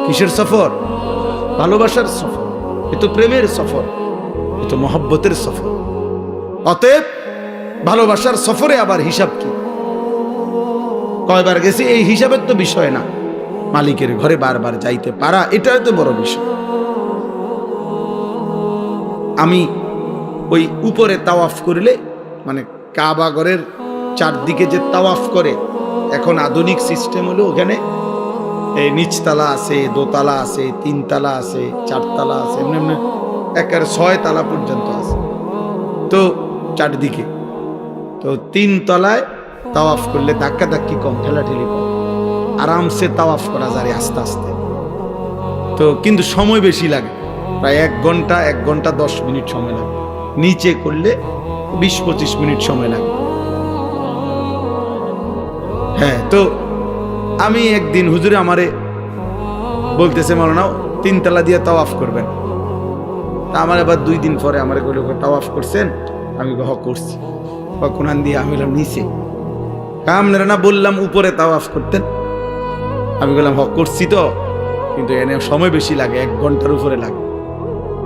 কিসের সফর? ভালোবাসার সফর। এ তো প্রেমের সফর, এ তো মহব্বতের সফর। অতএব ভালোবাসার সফরে আবার হিসাব কি, কয়বার গেছে এই হিসাবের তো বিষয় না, মালিকের ঘরে বারবার যাইতে পারা এটাই তো বড় বিষয়। আমি ওই উপরে তাওয়াফ করলে, মানে কাবা ঘরের চারদিকে যে তাওয়াফ করে, এখন আধুনিক সিস্টেম হলো ওখানে এই নিচতলা আছে, দোতলা আছে, 3 তালা আছে, 4 তালা আছে, এমনি এমনি একের 6 তালা পর্যন্ত আছে। তো চারদিকে তো 3 তলায় তাওয়াফ করলে ধাক্কা ধাক্কি কম, ঠেলাঠেলি কম, আরামসে তাওয়াফ করা যায় আস্তে আস্তে। তো কিন্তু সময় বেশি লাগে, প্রায় 1 ঘন্টা 1 ঘন্টা 10 মিনিট সময় লাগে। নিচে করলে 20-25 মিনিট সময় লাগে। হ্যাঁ, তো আমি একদিন হুজুরে আমারে বলতেছে মাওলানা 3 তালা দিয়ে তাওয়াফ করবেন। তা আমার আবার 2 দিন পরে আমারে কইলো তাওয়াফ করছেন? আমি করছি। কোনান দিয়ে আমি বললাম নিচে। আপনারা না বললাম উপরে তাওয়াফ করতেন? আমি বললাম করছি তো, কিন্তু এনে সময় বেশি লাগে, 1 ঘন্টার উপরে লাগে।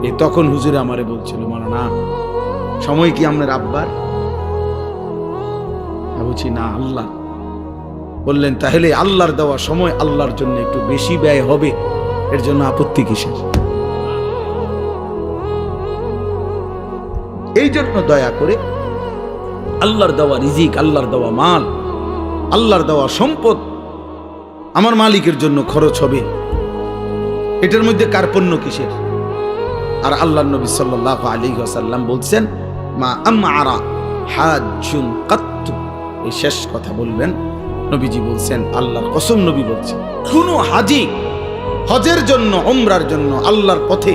এই তখন হুজুরে আমারে বলছিল মাওলানা সময় কি আপনার আব্বার? আমি বলছি না, আল্লাহ। বললেন তাহলে আল্লাহর দেওয়া সময় আল্লাহর জন্য একটু বেশি ব্যয় হবে, এর জন্য আপত্তি কিসের? এই জন্য দয়া করে আল্লাহর দেওয়া রিজিক, আল্লাহর দেওয়া মাল, আল্লাহর দেওয়া সম্পদ আমার মালিকের জন্য খরচ হবে, এটার মধ্যে কার্পণ্য কিসের? আর আল্লাহর নবী সাল্লাল্লাহু আলাইহি ওয়াসাল্লাম বলছেন মা আমআরা হাজ্জুন কাত্তু, এই শেষ কথা বলবেন নবীজি বলছেন, আল্লাহর কসম নবী বলছেন, কোন হাজী হজের জন্য উমরার জন্য আল্লাহর পথে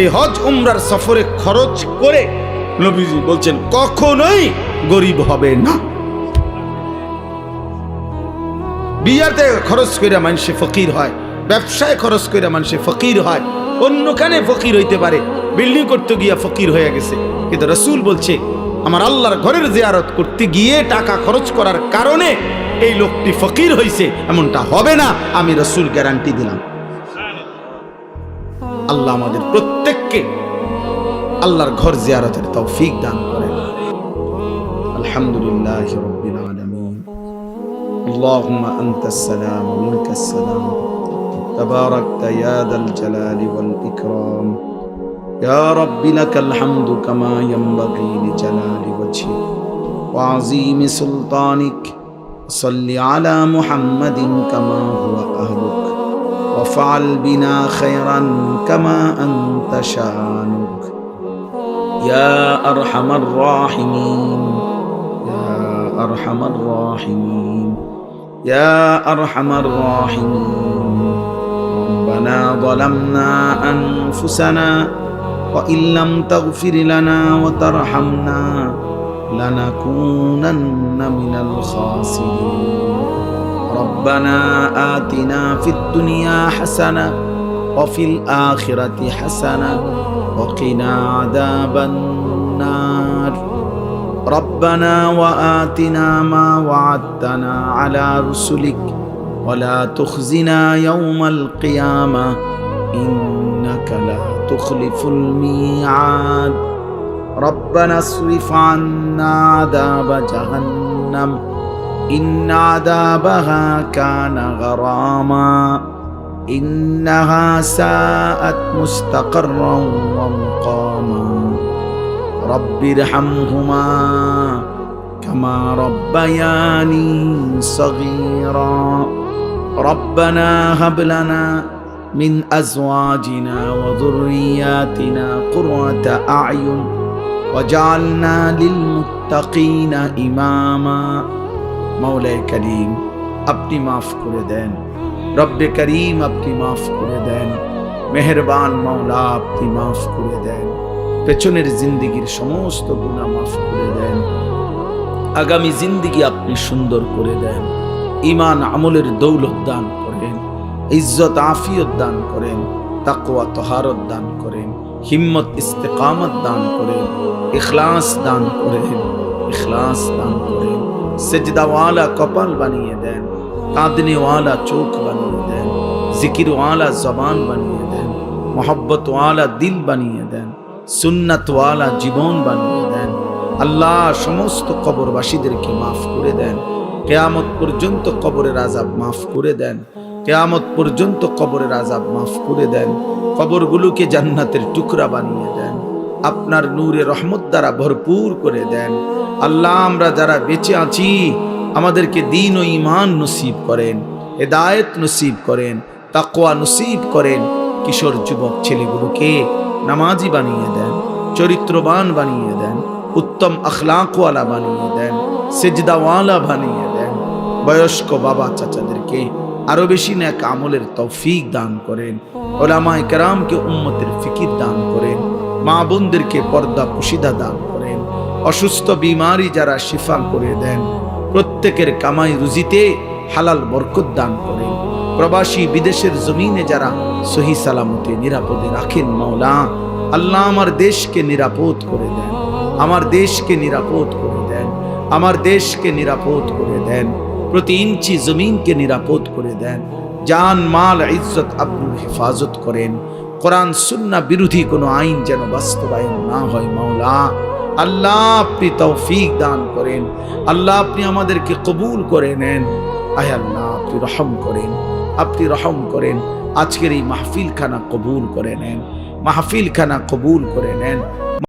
এই হজ উমরার সফরে খরচ করে নবীজি বলছেন কখনোই গরিব হবে না। বিয়াতে খরচ করে মানুষে ফকির হয়, ব্যবসায় খরচ করে মানুষে ফকির হয়, অন্যখানে ফকির হইতে পারে, বিল্ডিং করতে গিয়া ফকির হয়ে গেছে, কিন্তু রাসূল বলছে আমার আল্লাহর ঘরের জিয়ারত করতে গিয়ে টাকা খরচ করার কারণে এই লোকটি ফকির হইছে, এমনটা হবে না, আমি রাসূল গ্যারান্টি দিলাম। আল্লাহ আমাদের প্রত্যেককে আল্লাহর ঘর জিয়ারতের তৌফিক দান করেন। আলহামদুলিল্লাহি রাব্বিল আলামিন। আল্লাহুম্মা আনতাস সালাম ওয়া মিনকাস সালাম। তাবারাকতা ইয়া যাল জালালি ওয়াল ইকরাম। ইয়া রাব্বি লাকাল হামদু কামা ইয়ানবাগি লিজালালি ওয়াজহিক ওয়া আযীমি সুলতানিক। সাল্লি আলা মুহাম্মাদিন কামা হুয়া আহলুক ওয়াফআল বিনা খায়রান কামা আনতা শানুক। ইয়া আরহামার রাহিমিন, ইয়া আরহামার রাহিমিন, ইয়া আরহামার রাহিমিন। রব্বানা যালামনা আনফুসানা ওয়া ইল্লাম তাগফির লানা ওয়া তারহামনা লানাকুনান্না মিনাল খাসিরিন। রব্বানা আতিনা ফিদ দুনিয়া হাসানাহ ওয়া ফিল আখিরাতি হাসানাহ ওয়া কিনা আযাবান নার। রব্বানা ওয়া আতিনা মা ওয়া'আদতানা আলা রুসুলিক ওয়া লা তুখজিনা ইয়াওমাল কিয়ামাহ إنك لا تخلف الميعاد ربنا اصرف عنا عذاب جهنم إن عذابها كان غراما إنها ساءت مستقرا ومقاما رب ارحمهما كما ربياني صغيرا ربنا هب لنا من أزواجنا وذرياتنا قرة أعين وجعلنا للمتقين إماما মওলাই করিম আপনি মাফ করে দেন, রব্বে করিম আপনি মাফ করে দেন, মেহেরবান মাওলা আপনি মাফ করে দেন, পেছনের জিন্দেগির সমস্ত গুনাহ মাফ করে দেন, আগামী জিন্দেগি আপনি সুন্দর করে দেন, ঈমান আমলের দৌলত দান করেন, ইজ্জত আফিয়ত দান করেন, তাকওয়া তহারত দান করেন, হিম্মত ইস্তেকামত দান করেন, ইখলাস দান করেন, ইখলাস দান করেন, সেজদাওয়ালা কপাল বানিয়ে দেন, কাঁদনেওয়ালা চোখ বানিয়ে দেন, জিকিরওয়ালা জবান বানিয়ে দেন, মোহব্বতওয়ালা দিল বানিয়ে দেন, সুন্নাতওয়ালা জীবন বানিয়ে দেন। আল্লাহ সমস্ত কবরবাসীদেরকে মাফ করে দেন, কিয়ামত পর্যন্ত কবরের আযাব মাফ করে দেন, কিয়ামত পর্যন্ত কবরের আযাব মাফ করে দেন, কবরগুলোকে জান্নাতের টুকরা বানিয়ে দেন, আপনার নূরে রহমত দ্বারা ভরপুর করে দেন। আল্লাহ আমরা যারা বেঁচে আছি আমাদেরকে দ্বীন ও ঈমান নসিব করেন, হেদায়েত নসিব করেন, তাকওয়া নসিব করেন। কিশোর যুবক ছেলেগুলোকে নামাজি বানিয়ে দেন, চরিত্রবান বানিয়ে দেন, উত্তম আখলাকওয়ালা বানিয়ে দেন, সেজদাওয়ালা বানিয়ে দেন। বয়স্ক বাবা চাচাদেরকে আরো বেশি নেক আমলের তৌফিক দান করেন, উলামায়ে কেরামকে উম্মতের ফিকির দান করেন, মা বোনদেরকে পর্দা পুশিদা দান করেন, অসুস্থ বিমারি যারা শিফা করে দেন, প্রত্যেকের কামাই রুজিতে হালাল বরকত দান করেন, প্রবাসী বিদেশের জমিনে যারা সহি সালামতে নিরাপদে রাখেন মাওলা, আল্লাহ আমার দেশকে নিরাপদ করে দেন, আমার দেশকে নিরাপদ করে দেন, আমার দেশকে নিরাপদ করে দেন, প্রতি ইঞ্চি জমিনকে নিরাপদ করে দেন, জান মাল ইজ্জত আব্রুর হেফাজত করেন, কোরআন সুন্নাহ বিরোধী কোনো আইন যেন বাস্তবায়ন না হয় মাওলা। আল্লাহ আপনি তৌফিক দান করেন, আল্লাহ আপনি আমাদেরকে কবুল করে নেন। আয় আল্লাহ আপনি রহম করেন, আপনি রহম করেন, আজকের এই মাহফিল খানা কবুল করে নেন, মাহফিল খানা কবুল করে নেন।